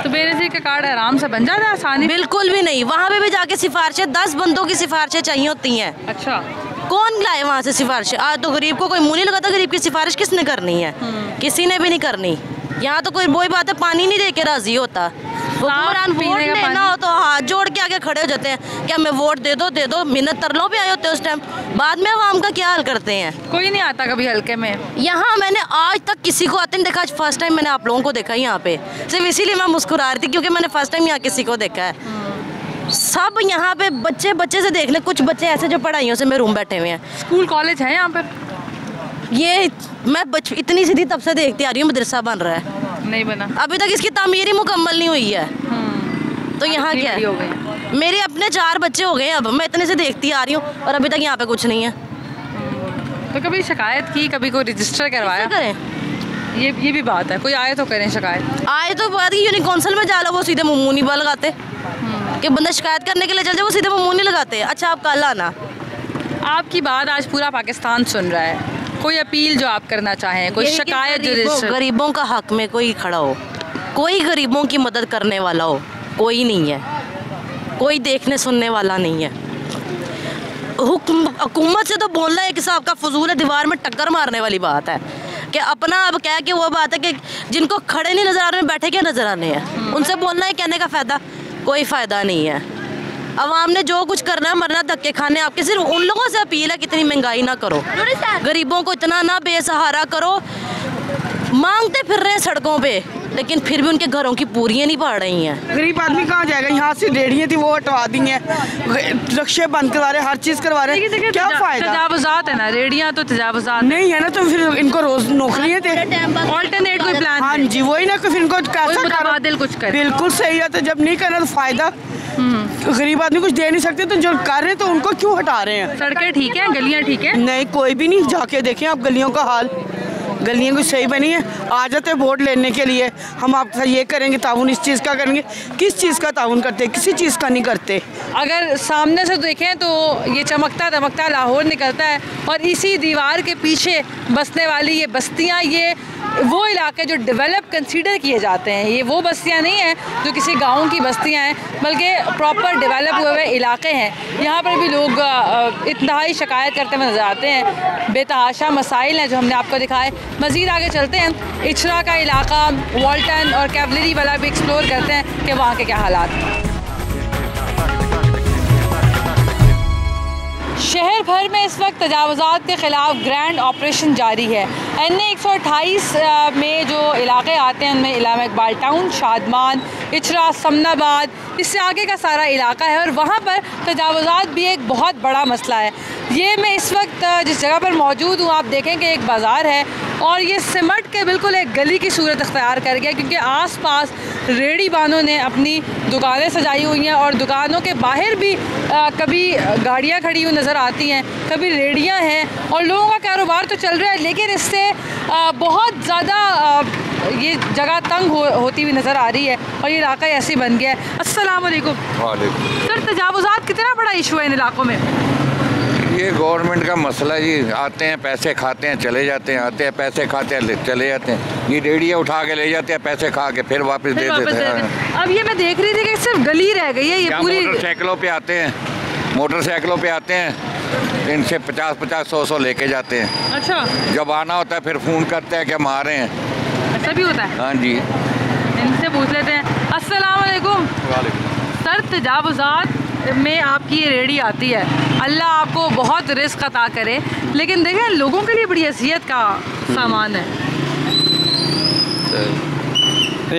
तो बेनज़ीर का कार्ड आराम से बन जाता है आसानी? बिल्कुल भी नहीं, वहाँ पे भी जाके सिफारिशें 10 बंदों की सिफारिशें चाहिए होती हैं। अच्छा, कौन लाए वहाँ से सिफारिशें? आज तो गरीब को कोई मुँह नहीं लगाता, गरीब की सिफारिश किसने करनी है? किसी ने भी नहीं करनी। यहाँ तो कोई वही बात है, पानी नहीं दे के राजी होता। हुक्मरान वोट लेना हो तो हाथ जोड़ के आगे खड़े हो जाते हैं कि हमें वोट दे दो, मिन्नत तरलों पे आए होते हैं उस टाइम, बाद में आवाम का क्या हाल करते हैं। कोई नहीं आता कभी हल्के में। यहाँ मैंने आज तक किसी को आते नहीं देखा, आज फर्स्ट टाइम मैंने आप लोगों को देखा यहाँ पे, सिर्फ इसीलिए मैं मुस्कुरा रही थी क्योंकि मैंने फर्स्ट टाइम यहाँ किसी को देखा है। सब यहाँ पे बच्चे से देख ले, कुछ बच्चे ऐसे जो पढ़ाइयों से महरूम बैठे हुए हैं। स्कूल कॉलेज है यहाँ पर? ये मैं इतनी सीधी तब से देखती आ रही हूँ, मदरसा बन रहा है, नहीं बना अभी तक, इसकी तामीर ही मुकम्मल नहीं हुई है। तो यहाँ क्या है, मेरे अपने 4 बच्चे हो गए, अब मैं इतने से देखती आ रही हूँ और अभी तक यहाँ पे कुछ नहीं है। तो कभी शिकायत की, कभी कोई रजिस्टर करवाया? करें, ये भी बात है, कोई आए तो करें शिकायत। आए तो बात की यूनिक काउंसिल में जा लो, वो सीधे मुँह नहीं लगाते कि बंदा शिकायत करने के लिए चल जाए, वो सीधे मुँह नहीं लगाते। अच्छा आप कल आना। आपकी बात आज पूरा पाकिस्तान सुन रहा है, कोई अपील जो आप करना चाहें, कोई शिकायत जो गरीबों का हक में कोई खड़ा हो, कोई गरीबों की मदद करने वाला हो, कोई नहीं है, कोई देखने सुनने वाला नहीं है। हुकूमत से तो बोलना एक हिसाब का फजूल है, दीवार में टक्कर मारने वाली बात है कि अपना अब कह के वो बात है कि जिनको खड़े नहीं नज़र आ रहे बैठे क्या नज़र आने हैं, उनसे बोलना है, कहने का फ़ायदा कोई फ़ायदा नहीं है। अवाम ने जो कुछ करना है, मरना धक्के खाने आपके, सिर्फ उन लोगों से अपील है कि इतनी महंगाई ना करो, गरीबों को इतना ना बेसहारा करो। मांगते फिर रहे हैं सड़कों पे, लेकिन फिर भी उनके घरों की पूरियां नहीं पड़ रही हैं। गरीब आदमी कहाँ जाएगा? यहाँ से रेडियाँ थी वो हटवा दी हैं, रक्शे बंद करवा रहे, हर चीज़ करवा रहे, क्या फ़ायदा? तजावुज़ात है ना, रेडियाँ तो तजावुज़ात नहीं है ना, तो फिर इनको रोज़ नौकरियाँ थे, ऑल्टरनेट कोई प्लान। हाँ जी, वही ना, फिर इनको कैसा मुतबादिल कुछ करे। बिल्कुल सही है, तो जब नहीं करना तो फ़ायदा, गरीब आदमी कुछ दे नहीं सकते, तो जो कर रहे हैं तो उनको क्यों हटा रहे हैं? सड़कें ठीक हैं, गलियाँ ठीक हैं? नहीं, कोई भी नहीं, जाके देखें आप गलियों का हाल, गलियाँ कुछ सही बनी है। आ जाते वोट लेने के लिए, हम आपके साथ ये करेंगे ताउन, इस चीज़ का करेंगे, किस चीज़ का ताउन करते, किसी चीज़ का नहीं करते। अगर सामने से देखें तो ये चमकता दमकता लाहौर निकलता है और इसी दीवार के पीछे बसने वाली ये बस्तियाँ, ये वो इलाके जो डेवलप कंसीडर किए जाते हैं, ये वो बस्तियाँ नहीं हैं जो किसी गांव की बस्तियाँ हैं, बल्कि प्रॉपर डेवलप हुए हुए इलाके हैं। यहाँ पर भी लोग इंतहाई शिकायत करते हुए नजर आते हैं, बेतहाशा मसाइल हैं जो हमने आपको दिखाए। मज़ीद आगे चलते हैं, इचरा का इलाका, वॉल्टन और कैवलरी वाला भी एक्सप्लोर करते हैं कि वहाँ के क्या हालात हैं। शहर भर में इस वक्त तजावुज़ात के ख़िलाफ़ ग्रैंड ऑपरेशन जारी है। NA 128 में जो इलाके आते हैं उनमें इलामा इकबाल टाउन, शादमान, इचरा, समनाबाद, इससे आगे का सारा इलाका है और वहाँ पर तजावुज़ात भी एक बहुत बड़ा मसला है। ये मैं इस वक्त जिस जगह पर मौजूद हूँ, आप देखें कि एक बाज़ार है और ये सिमट के बिल्कुल एक गली की सूरत अख्तियार कर गया, क्योंकि आसपास रेडी वालों ने अपनी दुकानें सजाई हुई हैं और दुकानों के बाहर भी कभी गाड़ियाँ खड़ी हुई नज़र आती हैं, कभी रेडियाँ हैं और लोगों का कारोबार तो चल रहा है, लेकिन इससे बहुत ज़्यादा ये जगह तंग होती हुई नज़र आ रही है और ये इलाका ऐसे बन गया है। अस्सलाम वालेकुम। वालेकुम। सर, तजावुज़ात कितना बड़ा इशू है इन इलाकों में? ये गवर्नमेंट का मसला जी, आते हैं पैसे खाते हैं चले जाते हैं, आते हैं पैसे खाते हैं चले जाते हैं, ये रेडियाँ उठा के ले जाते हैं, पैसे खा के फिर वापस दे देते हैं। अब ये मैं देख रही थी कि सिर्फ गली रह गई है, ये पूरी मोटरसाइकिलों पे आते हैं, मोटरसाइकिलों पे आते हैं, इनसे 50-50 100-100 लेके जाते हैं। अच्छा, जब आना होता है फिर फ़ोन करते हैं कि हम आ रहे हैं। ऐसा भी होता है? हाँ जी, इनसे पूछ लेते हैं। अस्सलाम वालेकुम। सर, तजावुज़ात में आपकी ये रेडी आती है, अल्लाह आपको बहुत रिस्क अता करे, लेकिन देखें लोगों के लिए बड़ी अज़ियत का सामान है।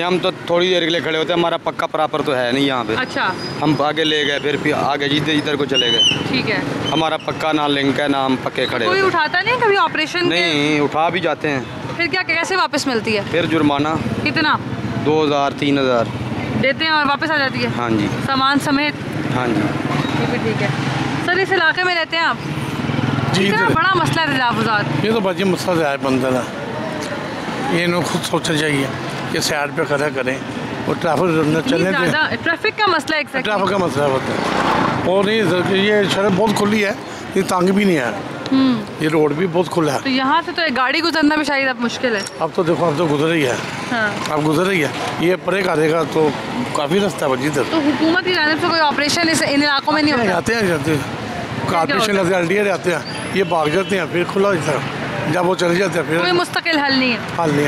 हम तो थोड़ी देर के लिए खड़े होते हैं, हमारा पक्का प्रॉपर तो है नहीं यहाँ पे। अच्छा, हम आगे ले गए, फिर आगे जिधर को चले गए। ठीक है, हमारा पक्का ना लिंक है ना हम पक्के खड़े। कोई उठाता नहीं कभी ऑपरेशन? नहीं, उठा भी जाते हैं। फिर क्या, कैसे वापस मिलती है? फिर जुर्माना। कितना? 2000-3000 देते हैं और वापस आ जाती है? हाँ जी, सामान समेत। हाँ जी, ये भी ठीक है। सर, इस इलाके में रहते हैं आप? जी, इतना बड़ा मसला है तजावुज़ात। ये तो बच्चे मसला है बंदा ना, ये इन्हें खुद सोचना चाहिए कि साइड पे खड़ा करें और ट्रैफिक चलने दें। ट्रैफिक का मसला है, ट्रैफिक का मसला होता है। और नहीं, ये सड़क बहुत खुली है, ये तंग भी नहीं है, ये रोड भी बहुत खुला है। तो यहाँ से तो एक गाड़ी गुजरना भी शायद अब मुश्किल है। अब तो देखो, अब तो गुजर रही है। हाँ। अब गुजर रही है, ये परे करेगा तो काफ़ी रास्ता है जिधर। तो हुकूमत की जानिब से कोई ऑपरेशन इन इलाकों में नहीं होता? जाते हैं कॉर्पोरेशन LDA जाते हैं, ये भाग जाते हैं, फिर खुला होता है, जब वो चले जाते हैं फिर कोई मुस्तकिल हल नहीं है।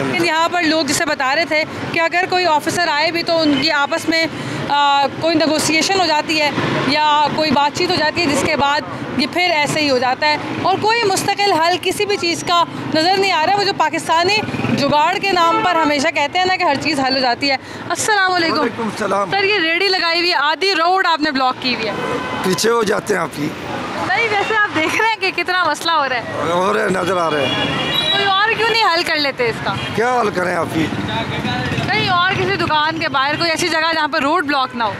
लेकिन यहाँ पर लोग जिसे बता रहे थे कि अगर कोई ऑफिसर आए भी तो उनकी आपस में कोई नेगोशिएशन हो जाती है या कोई बातचीत हो जाती है, जिसके बाद ये फिर ऐसे ही हो जाता है और कोई मुस्तकिल हल किसी भी चीज़ का नज़र नहीं आ रहा है। वो जो पाकिस्तानी जुगाड़ के नाम पर हमेशा कहते हैं ना कि हर चीज़ हल हो जाती है। अस्सलाम वालेकुम। सर, ये रेडी लगाई हुई है, आधी रोड आपने ब्लॉक की हुई है, पीछे हो जाते हैं आप ही। नहीं, वैसे आप देख रहे हैं कि कितना मसला हो रहा है? हो रहे नज़र आ रहे हैं। कोई और क्यों नहीं हल कर लेते इसका? क्या हल करें आप ही? कहीं और किसी दुकान के बाहर कोई ऐसी जगह जहाँ पर रोड ब्लॉक ना हो।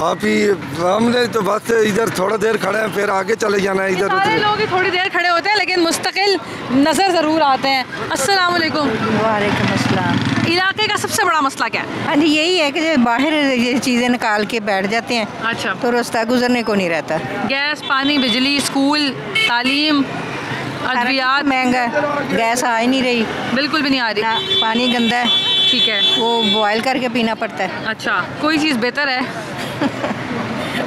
आप ही, हमने तो बस इधर थोड़ा देर खड़े हैं, फिर आगे चले जाना है। इधर सारे लोग ही थोड़ी देर खड़े होते हैं, लेकिन मुस्तकिल नज़र ज़रूर आते हैं। अस्सलाम वालेकुम। वालेकुम अस्सलाम। इलाके का सबसे बड़ा मसला क्या है? हाँ जी, यही है कि बाहर ये चीज़ें निकाल के बैठ जाते हैं। अच्छा, तो रास्ता गुजरने को नहीं रहता। गैस, पानी, बिजली, स्कूल, तालीम, अद्वियात महंगा, गैस आ ही नहीं रही, बिल्कुल भी नहीं आ रही, पानी गंदा है, ठीक है, वो बॉयल करके पीना पड़ता है। अच्छा, कोई चीज़ बेहतर है?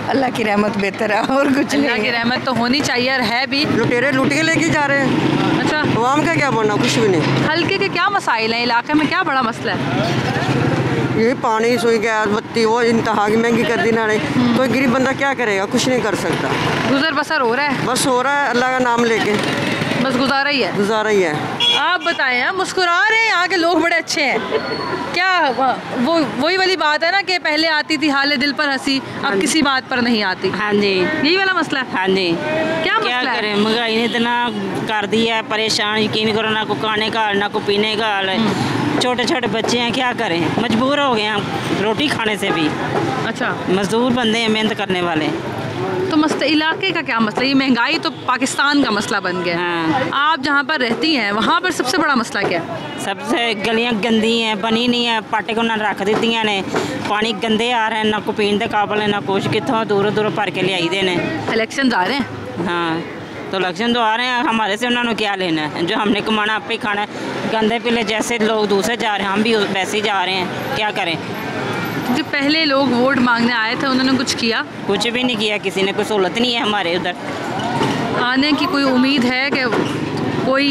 अल्लाह की रहमत बेहतर है और कुछ नहीं। अल्लाह की रहमत तो होनी चाहिए और है भी। लुटेरे लुट के लेके जा रहे हैं। अच्छा, आवाम का क्या बनना, कुछ भी नहीं। हल्के के क्या मसाइल हैं इलाके में, क्या बड़ा मसला है? ये पानी, सुई, गैस, बत्ती, वो इंतहा की महंगी कर दी ना। कोई गरीब बंदा क्या करेगा, कुछ नहीं कर सकता। गुजर बसर हो रहा है? बस हो रहा है, अल्लाह का नाम लेके बस गुजारा ही है। गुजारा ही है। आप बताएं, आप मुस्कुरा रहे हैं, यहाँ के लोग बड़े अच्छे हैं क्या? वो वही वाली बात है ना कि पहले आती थी हाले दिल पर हंसी, अब किसी बात पर नहीं आती। हाँ जी, यही वाला मसला है। हाँ जी, क्या मसला करें, महंगाई ने इतना कर दिया है परेशान, यकीन करो, ना को खाने का हाल ना को पीने का हाल है। छोटे छोटे बच्चे हैं, क्या करें, मजबूर हो गए हैं रोटी खाने से भी। अच्छा, मजदूर बंदे हैं, मेहनत करने वाले। तो मसला इलाके का क्या मसला? ये महंगाई तो पाकिस्तान का मसला बन गया। हाँ। आप जहाँ पर रहती हैं वहाँ पर सबसे बड़ा मसला क्या है? सबसे गलियाँ गंदी हैं, बनी नहीं है, पाटे को ना रख दी ने, पानी गंदे आ रहे हैं, ना को पीने के काबल है, ना कुछ, कितों दूर दूर भर के ले आई दे ने। इलेक्शन आ रहे हैं? हाँ, तो इलेक्शन तो आ रहे हैं, हमारे से उन्होंने क्या लेना है? जो हमने कमाना आप ही खाना है। गंदे पीले जैसे लोग दूसरे जा रहे हैं, हम भी वैसे ही जा रहे हैं, क्या करें? जो पहले लोग वोट मांगने आए थे उन्होंने कुछ किया? कुछ भी नहीं किया, किसी ने, कोई सहूलत नहीं है हमारे उधर। आने की कोई उम्मीद है कि कोई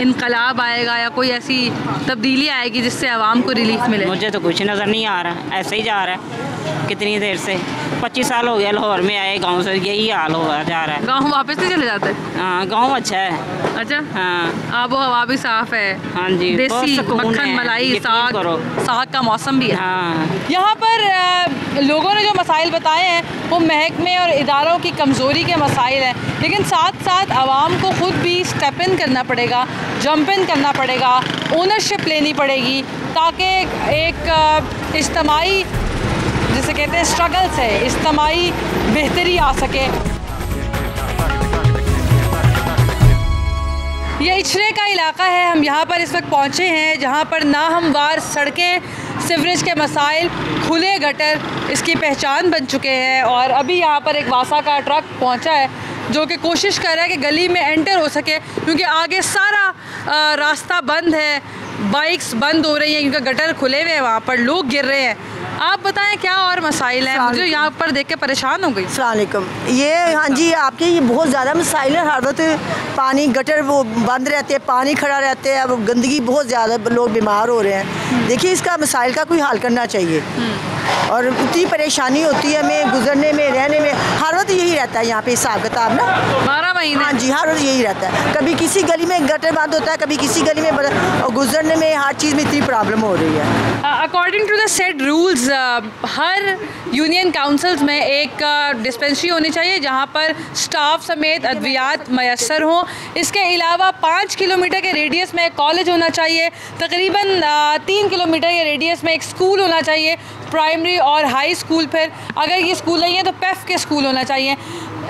इनकलाब आएगा या कोई ऐसी तब्दीली आएगी जिससे आवाम को रिलीफ मिले? मुझे तो कुछ नज़र नहीं आ रहा, ऐसे ही जा रहा है। कितनी देर से 25 साल हो गया लाहौर में आए, गांव से यही हाल हो जा रहा है। गांव वापस नहीं चले जाते? हाँ, गांव अच्छा है। अच्छा, हाँ, आबो हवा भी साफ है। हाँ जी, देसी मक्खन मलाई साग का मौसम भी है। हाँ। यहाँ पर लोगों ने जो मसाइल बताए हैं वो महकमे और इदारों की कमज़ोरी के मसाइल हैं, लेकिन साथ साथ आवाम को ख़ुद भी स्टेप इन करना पड़ेगा, जंप इन करना पड़ेगा, ओनरशिप लेनी पड़ेगी, ताकि एक इज्तिमाई, जिसे कहते हैं स्ट्रगल से इज्तिमाई बेहतरी आ सके। ये इचरे का इलाका है, हम यहाँ पर इस वक्त पहुँचे हैं जहाँ पर नाहमवार सड़कें, सीवरेज के मसाइल, खुले गटर इसकी पहचान बन चुके हैं। और अभी यहाँ पर एक वासा का ट्रक पहुँचा है जो कि कोशिश कर रहा है कि गली में एंटर हो सके, क्योंकि आगे सारा रास्ता बंद है, बाइक्स बंद हो रही हैं क्योंकि गटर खुले हुए हैं, वहाँ पर लोग गिर रहे हैं। आप बताएं क्या और मसाइल हैं? मुझे यहाँ पर देख के परेशान हो गई। अस्सलाम वालेकुम। ये हाँ जी, आपके ये बहुत ज़्यादा मसाइल है। हर वक्त पानी गटर वो बंद रहते हैं, पानी खड़ा रहते हैं, अब गंदगी बहुत ज़्यादा, लोग बीमार हो रहे हैं। देखिए, इसका मसाइल का कोई हल करना चाहिए। और इतनी परेशानी होती है हमें गुजरने में, रहने में, हर वक्त यही रहता है यहाँ पे हिसाब किताब ना 12 महीने। हाँ जी, हर वक्त यही रहता है। कभी किसी गली में गटर बंद होता है, कभी किसी गली में, और गुजरने में हर चीज़ में इतनी प्रॉब्लम हो रही है। According to the set rules, हर यूनियन काउंसिल्स में एक डिस्पेंसरी होनी चाहिए जहाँ पर स्टाफ समेत अद्वियात मैसर हों। इसके अलावा 5 किलोमीटर के रेडियस में एक कॉलेज होना चाहिए, तकरीबन 3 किलोमीटर के रेडियस में एक स्कूल होना चाहिए, प्राइमरी और हाई स्कूल। फिर अगर ये स्कूल नहीं है तो पेफ के स्कूल होना चाहिए।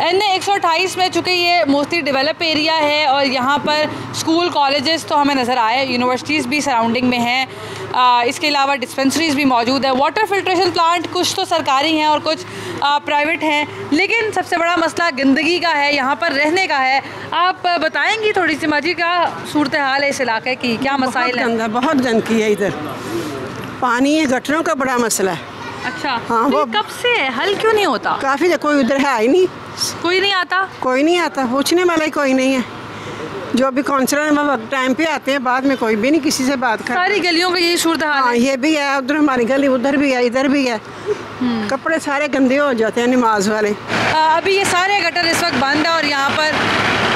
NA 128 में चूँकि ये मोस्टली डेवलप एरिया है और यहाँ पर स्कूल कॉलेजेस तो हमें नज़र आए, यूनिवर्सिटीज़ भी सराउंडिंग में हैं, इसके अलावा डिस्पेंसरीज भी मौजूद है। वाटर फिल्ट्रेशन प्लांट कुछ तो सरकारी हैं और कुछ प्राइवेट हैं, लेकिन सबसे बड़ा मसला गंदगी का है, यहाँ पर रहने का है। आप बताएँगी थोड़ी सी माजी क्या सूरत हाल है इस इलाके की, क्या मसाइल है? बहुत गंदगी है इधर, पानी गटरों का बड़ा मसला है। अच्छा, हाँ, वो कब से है, हल क्यों नहीं होता? काफ़ी कोई उधर है ही नहीं, कोई नहीं आता, कोई नहीं आता, पूछने वाला ही कोई नहीं है। जो अभी काउंसलर टाइम पे आते हैं, बाद में कोई भी नहीं किसी से बात करता। सारी गलियों का यही सूरत हाल है। ये भी है, उधर हमारी गली, उधर भी है, इधर भी है। कपड़े सारे गंदे हो जाते हैं नमाज वाले। अभी ये सारे गटर इस वक्त बंद है और यहाँ पर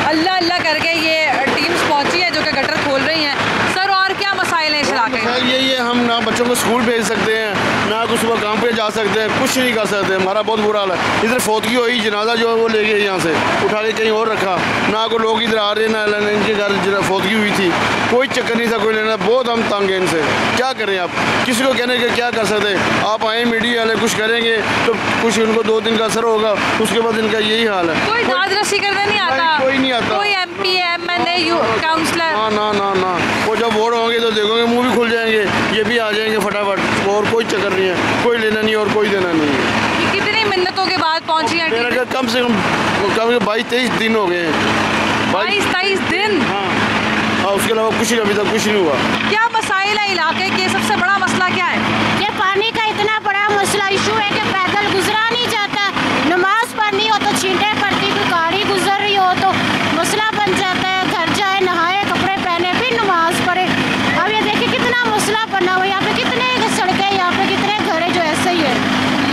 अल्लाह अल्लाह करके ये टीम्स पहुँची है जो कि गटर खोल रही हैं। सर, और क्या मसाइल हैं इस इलाके में? यही है, हम ना बच्चों को स्कूल भेज सकते हैं, ना कुछ सुबह काम पे जा सकते हैं, कुछ नहीं कर सकते। हमारा बहुत बुरा हाल है। इधर फौतगी हुई, जनाजा जो है वो ले गए यहाँ से उठा के कहीं और रखा, ना कोई लोग इधर आ रहे, ना इनके घर फौतगी हुई थी, कोई चक्कर नहीं था कोई लेना। बहुत हम तंग हैं इनसे, क्या करें? आप किसी को कहने के क्या कर सकते? आप आए मीडिया वाले कुछ करेंगे तो कुछ उनको 2 दिन का असर होगा, उसके बाद इनका यही हाल है। कोई दादरसी करने नहीं आता, कोई नहीं आता, कोई MP MNA काउंसलर, ना। वो जब वोट होंगे तो देखोगे मुँह भी खुल जाएंगे, ये भी आ जाएंगे फटाफट, और कोई चक्कर नहीं है, कोई लेना नहीं और कोई देना नहीं है। कितनी मिन्नतों के बाद पहुँची है? मेरा कम से कम 22-23 दिन हो गए हैं। 22-23 दिन? हाँ, उसके अलावा कुछ अभी तक कुछ नहीं हुआ। क्या मसाइल है इलाके के? सबसे बड़ा मसला क्या है? ये पानी का इतना बड़ा मसला इशू है कि पैदल गुजरा नहीं जाता, नमाज पढ़नी हो तो छींटे पड़ती, कोई गाड़ी गुजर रही हो तो मसला बन जाता है, घर जाए, नहाए, कपड़े पहने, फिर नमाज पढ़े। अब ये देखिए कितना मसला बना हुआ, यहाँ पे कितने सड़कें, यहाँ पे कितने घर है जो ऐसे ही है,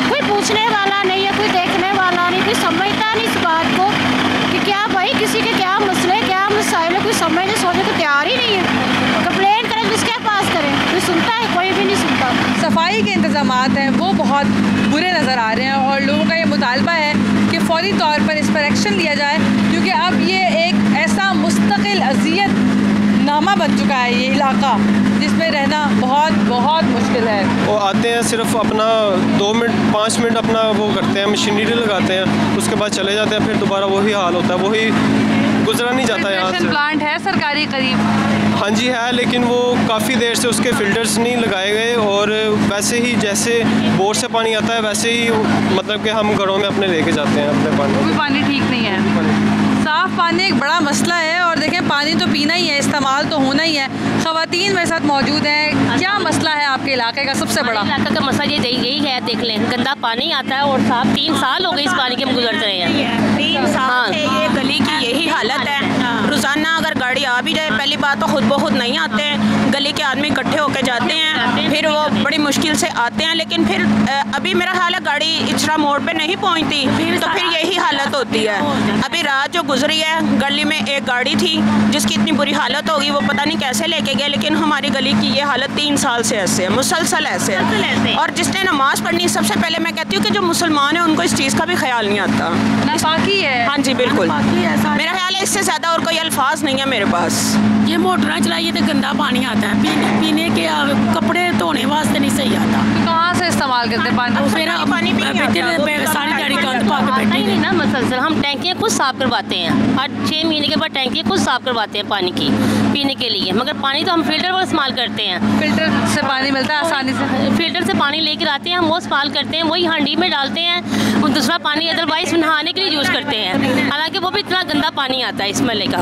कोई पूछने वाला नहीं है, कोई देखने वाला नहीं, कोई समझता नहीं इस बात को कि क्या भाई किसी के क्या मसले, क्या मसाइल है, कोई समझने सोचने को तैयार ही नहीं है। कंप्लेन करें किसके पास करें, कोई सुनता है? कोई भी नहीं सुनता। सफाई के इंतजामात हैं वो बहुत बुरे नज़र आ रहे हैं और लोगों का ये मुतालबा है कि फौरी तौर पर इस पर एक्शन लिया जाए, क्योंकि अब ये एक ऐसा मुस्तकिल अजियत नामा बन चुका है ये इलाका, जिसमें रहना बहुत बहुत मुश्किल है। वो आते हैं, सिर्फ अपना 2 मिनट 5 मिनट अपना वो करते हैं, मशीनरी लगाते हैं, उसके बाद चले जाते हैं, फिर दोबारा वही हाल होता है, वही गुजरा नहीं जाता यहाँ से। प्लांट है सरकारी करीब? हाँ जी है, लेकिन वो काफ़ी देर से उसके फ़िल्टर्स नहीं लगाए गए और वैसे ही जैसे बोर से पानी आता है वैसे ही मतलब कि हम घरों में अपने लेके जाते हैं अपने पानी। वो भी पानी ठीक नहीं है। साफ़ पानी एक बड़ा मसला है और देखें पानी तो पीना ही है, इस्तेमाल तो होना ही है। ख़वातीन मेरे साथ मौजूद हैं, क्या मसला है आपके इलाके का? सबसे बड़ा इलाका का मसला यही है, देख लें गंदा पानी आता है और साहब 3 साल हो गए इस पानी के हम गुजर रहे हैं। 3 साल से ये गली की यही हालत है। रोज़ाना अगर गाड़ी आ आ भी जाए, पहली बात तो खुद ब खुद नहीं आते हैं, गली के आदमी इकट्ठे होकर जाते हैं, फिर वो बड़ी मुश्किल से आते हैं। लेकिन फिर अभी मेरा ख्याल है गाड़ी इचरा मोड़ पे नहीं पहुंचती, तो फिर यही हालत होती है। अभी रात जो गुजरी है, गली में एक गाड़ी थी जिसकी इतनी बुरी हालत होगी, वो पता नहीं कैसे लेके गए, लेकिन हमारी गली की ये हालत 3 साल से ऐसे है, मुसलसल ऐसे है। और जिसने नमाज़ पढ़नी, सबसे पहले मैं कहती हूँ कि जो मुसलमान है उनको इस चीज़ का भी ख्याल नहीं आता। नापाकी है। हाँ जी बिल्कुल, मेरा ख्याल है इससे ज़्यादा और कोई अल्फाज नहीं है मेरे पास। ये मोटर चलाइए तो गंदा पानी आता है, पीने के कपड़े धोने वास्ते नहीं सही आता। तो कहाँ से इस्तेमाल करते हैं पानी? फिर सारी गाड़ी गंद पा के बैठी नहीं ना, मसलसल हम टैंकियाँ खुद साफ़ करवाते हैं, हर 6 महीने के बाद टैंकियाँ खुद साफ़ करवाते हैं पानी की पीने के लिए, मगर पानी तो हम फिल्टर पर इस्तेमाल करते हैं। फिल्टर से पानी मिलता है आसानी से? फिल्टर से पानी लेकर आते हैं हम, वो इस्तेमाल करते हैं, वही हांडी में डालते हैं, दूसरा पानी अदरवाइज नहाने के लिए यूज़ करते हैं, हालांकि वो भी इतना गंदा पानी आता है स्मेल का।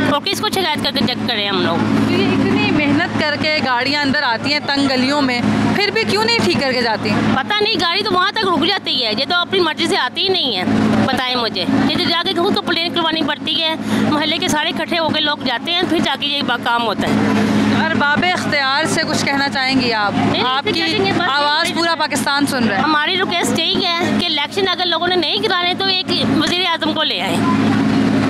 और किसको शिकायत करके चेक करें हम लोग? इतनी मेहनत करके गाड़ियाँ अंदर आती हैं तंग गलियों में, फिर भी क्यों नहीं ठीक करके जाती? पता नहीं, गाड़ी तो वहाँ तक रुक जाती है, ये तो अपनी मर्जी से आती ही नहीं है। बताएं मुझे, ये तो जाके खुद कंप्लेन करवानी पड़ती है, मोहल्ले के सारे इकट्ठे होकर लोग जाते हैं, फिर जाके ये काम होता है। अरबाब इख्तियार से कुछ कहना चाहेंगी आप? आपकी आवाज़ पूरा पाकिस्तान सुन रहा है। हमारी रिक्वेस्ट यही है कि इलेक्शन अगर लोगों ने नहीं कराने तो एक वज़ीर आज़म को ले आए।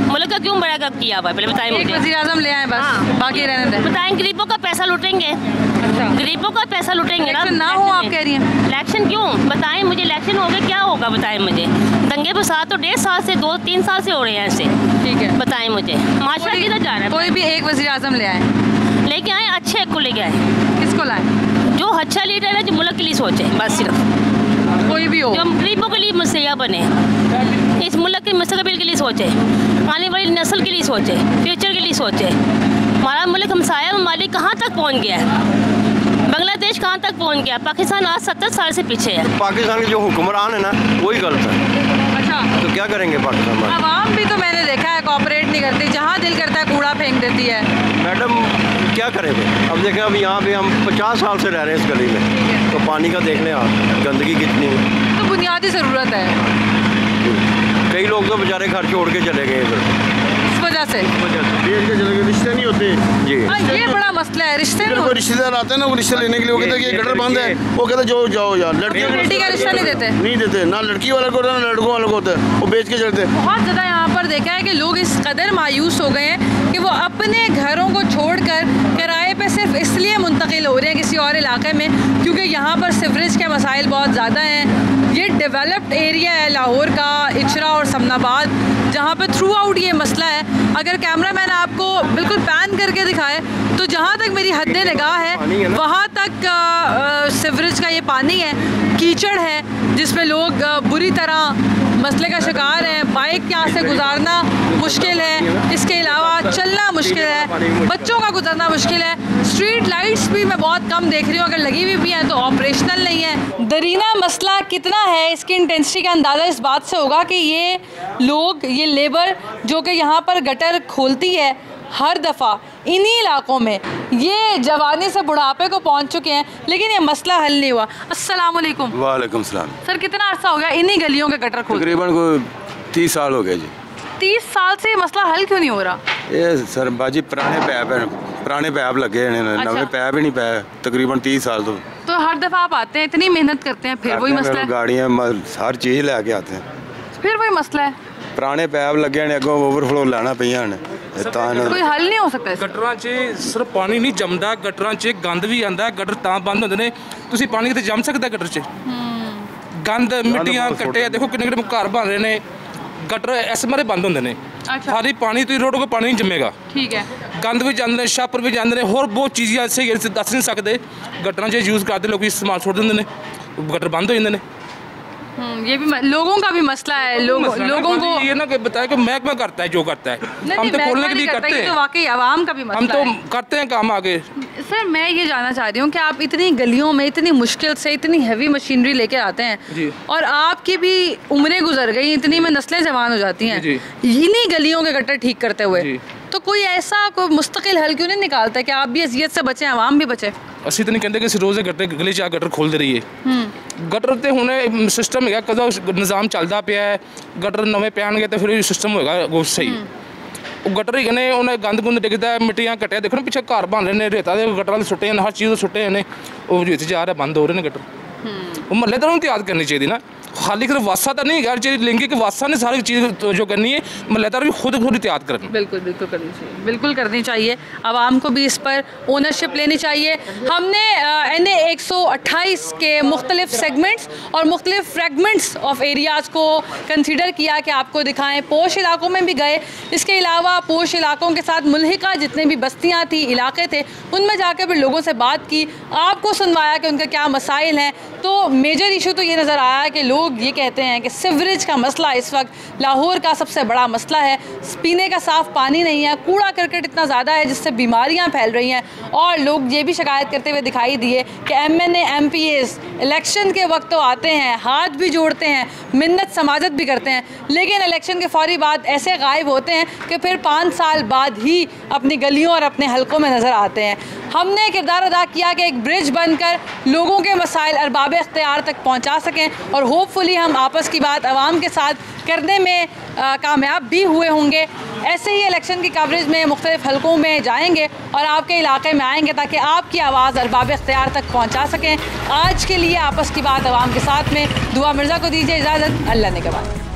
मुल्क का क्यों बड़ा कब किया हुआ है, पहले बताएं मुझे। एक वज़ीर आज़म ले आए बस। हाँ। बाकी रहने दें। बताएं, गरीबों का पैसा लूटेंगे। अच्छा। गरीबों का पैसा लूटेंगे ना हो, आप कह रही हैं। इलेक्शन क्यों? बताएं मुझे, इलेक्शन हो गया क्या होगा बताएं मुझे। दंगे फसाद तो 1.5 साल से 2-3 साल से हो रहे हैं ऐसे। ठीक है, बताएं मुझे माशरा किधर जा रहा है? कोई भी एक वज़ीर आज़म ले आए, लेके आए, अच्छे एक को लेके आए। किसको लाए? जो अच्छा लीडर है, जो मुल्क के लिए सोचे, बस सिर्फ कोई भी हो, जो गरीबों के लिए मुसैया बने, इस मुल्क के मुस्तकबिल के लिए सोचे, आने वाली नस्ल के लिए सोचे, फ्यूचर के लिए सोचे। हमारा मुल्क हमसाया ममालिक कहाँ तक पहुँच गया है, बांग्लादेश कहाँ तक पहुँच गया, पाकिस्तान आज 70 साल से पीछे है। पाकिस्तान के जो हुक्मरान है ना, वही गलत है। अच्छा, तो क्या करेंगे पाकिस्तान में? आवाम भी तो मैंने देखा है कोऑपरेट नहीं करती, जहाँ दिल करता है कूड़ा फेंक देती है। मैडम क्या करेंगे? अब देखें, अब यहाँ पे हम 50 साल से रह रहे हैं इस गली में, तो पानी का देख लें आप, गंदगी कितनी है। तो बुनियादी ज़रूरत है। कई लोग तो बेचारे घर छोड़ के चले गए इधर, इस वजह से चले गए, रिश्ते नहीं होते जी। ये बड़ा मसला है, रिश्ते नहीं होते। रिश्तेदार आते हैं ना, वो रिश्ते लेने के लिए, वो कहते हैं कि ये गटर बंद है, वो कहते हैं जो जाओ यार। लड़की का रिश्ता नहीं देते, नहीं देते, ना लड़की वाला को होता है ना लड़कों वाला को होता है, वो बेच के चलते हैं। बहुत ज़्यादा यहाँ पर देखा है कि लोग इस कदर मायूस हो गए हैं कि वो अपने घरों को छोड़कर किराए पे सिर्फ इसलिए मुंतकिल हो रहे हैं किसी और इलाके में क्योंकि यहाँ पर सिवरेज के मसाइल बहुत ज़्यादा हैं। ये डेवलप्ड एरिया है लाहौर का, इचरा और समनाबाद, जहाँ पे थ्रू आउट ये मसला है। अगर कैमरामैन आपको बिल्कुल पैन करके दिखाए तो जहाँ तक मेरी हद निगाह है वहाँ तक सिवरेज का ये पानी है, कीचड़ है जिसमें लोग बुरी तरह मसले का शिकार हैं। बाइक यहाँ से गुजारना मुश्किल है, इसके अलावा चलना मुश्किल है, बच्चों का गुजरना मुश्किल है। स्ट्रीट लाइट्स भी मैं बहुत कम देख रही हूँ, अगर लगी हुई भी हैं तो ऑपरेशनल नहीं है। दरीना मसला कितना है, इसकी इंटेंसिटी का अंदाज़ा इस बात से होगा कि ये लोग, ये लेबर जो कि यहाँ पर गटर खोलती है हर दफ़ा इन्हीं इलाकों में, ये जवानी से बुढ़ापे को पहुँच चुके हैं, लेकिन ये मसला हल नहीं हुआ। अस्सलाम वालेकुम। वालेकुम सलाम। सर, कितना अर्सा हो गया इन्हीं गलियों के गटर खोलते? तकरीबन को 30 साल हो गए जी। 30 साल से ये मसला हल क्यों नहीं हो रहा? ये सर बाजी पुराने पैप हैं, पुराने पैप लगे हैं, नवे पैप ही नहीं पाए तकरीबन 30 साल तो हर दफ़ा आप आते हैं, इतनी मेहनत करते हैं, फिर वही मसला है। गाड़ियाँ हर चीज़ लेके आते हैं, फिर वही मसला है। पुराने पैप लगे हैं, अगों ओवरफ्लो लाना पईयां ने, कोई हल नहीं हो सकता। गटरां 'ਚ सिर्फ पानी नहीं जमदा, गटरां 'ਚ गंद भी आंदा, गटर तां बंद होंदे ने, ਤੁਸੀਂ ਪਾਣੀ ਕਿਤੇ ਜੰਮ ਸਕਦਾ ਗਟਰ 'ਚ? गंद मिट्टियां कट्टे, देखो किन्ने किन्ने घर बन रहे ने, गटर इस मारे बंद होंदे ने। सारी पानी तुसीं रोड को पानी नहीं जमेगा। ठीक है, गंद भी जांदे ने, छापर भी जांदे ने, होर बहुत चीज़ां सही दस नहीं सकते। गटरां 'ਚ यूज़ करते लोग समान छोड़ दिंदे ने, गटर बंद हो जाते हैं। ये भी लोगों का भी मसला है। लोगों को ये ना बताया कि महकमा करता है जो करता है, हम तो खोलने के लिए करते हैं, तो वाकई आवाम का भी मसला है। हम तो करते हैं काम आगे। सर, मैं ये जानना चाह रही हूँ कि आप इतनी गलियों में इतनी मुश्किल से इतनी हैवी मशीनरी लेके आते हैं और आपकी भी उम्रें गुजर गई, इतनी में नस्लें जवान हो जाती हैं इन्हीं गलियों के गटर ठीक करते हुए, तो कोई ऐसा कोई मुस्तकिल हल क्यों नहीं निकालता कि आप भी अजियत से बचें, आवाम भी बचे? ਅਸੀਂ ਤਾਂ ਨਹੀਂ ਕਹਿੰਦੇ ਕਿ ਅਸੀਂ ਰੋਜ਼ ਗਟਰ ਗਲੀ 'ਚ ਗਟਰ ਖੋਲ੍ਹਦੇ ਰਹੀਏ। ਗਟਰ ਤੇ ਹੁਣ ਸਿਸਟਮ ਹੈਗਾ, ਕਦੋਂ ਨਿਜ਼ਾਮ ਚੱਲਦਾ ਪਿਆ ਹੈ, ਗਟਰ ਨਵੇਂ ਪੈਣਗੇ ਤਾਂ ਫਿਰ ਸਿਸਟਮ ਹੋਏਗਾ ਉਹ ਸਹੀ। गटर ही ने उन्हें गंद गुंद डिगदा है, मिट्टियां कटिया, देखो ना पीछे घर बन रहे हैं, रेता के गटर वाले सुट्टे हैं, हर चीज़ सुट्टे हैं, वो जा रहा बंद हो रहे हैं गटर। वो महल्लेदारों को याद करनी चाहिए ना, खाली सिर्फ वासा तो नहीं यार, जी लिंगी कि वासा ने सारी चीज़ जो करनी है महल्लेदार भी खुद एहतियात करनी। बिल्कुल बिल्कुल करनी चाहिए, बिल्कुल करनी चाहिए। आवाम को भी इस पर ओनरशिप लेनी चाहिए। हमने NA 128 के मुख्तलिफ सेगमेंट्स और मुख्तलिफ फ्रेगमेंट्स ऑफ एरियाज़ को कंसिडर किया कि आपको दिखाएं। पोश इलाकों में भी गए, इसके अलावा पोश इलाकों के साथ मुल्हिका जितने भी बस्तियाँ थी, इलाके थे, उनमें जाकर भी लोगों से बात की, आपको सुनवाया कि उनके क्या मसाइल हैं। तो मेजर इशू तो ये नज़र आया कि लोग ये कहते हैं कि सीवरेज का मसला इस वक्त लाहौर का सबसे बड़ा मसला है। पीने का साफ़ पानी नहीं है, कूड़ा करकट इतना ज़्यादा है जिससे बीमारियां फैल रही हैं। और लोग ये भी शिकायत करते हुए दिखाई दिए कि MNA MPAs इलेक्शन के वक्त तो आते हैं, हाथ भी जोड़ते हैं, मिन्नत समाजत भी करते हैं, लेकिन इलेक्शन के फौरी बाद ऐसे गायब होते हैं कि फिर 5 साल बाद ही अपनी गलियों और अपने हलकों में नज़र आते हैं। हमने किरदार अदा किया कि एक ब्रिज बनकर लोगों के मसाइल अरबाब इख्तियार तक पहुँचा सकें और होपफुली हम आपस की बात आवाम के साथ करने में कामयाब भी हुए होंगे। ऐसे ही इलेक्शन की कवरेज में मुख्तलिफ हलकों में जाएंगे और आपके इलाके में आएंगे ताकि आपकी आवाज़ अरबाब इख्तियार तक पहुँचा सकें। आज के लिए आपस की बात आवाम के साथ में दुआ मिर्ज़ा को दीजिए इजाज़त। अल्लाह ने के बाद।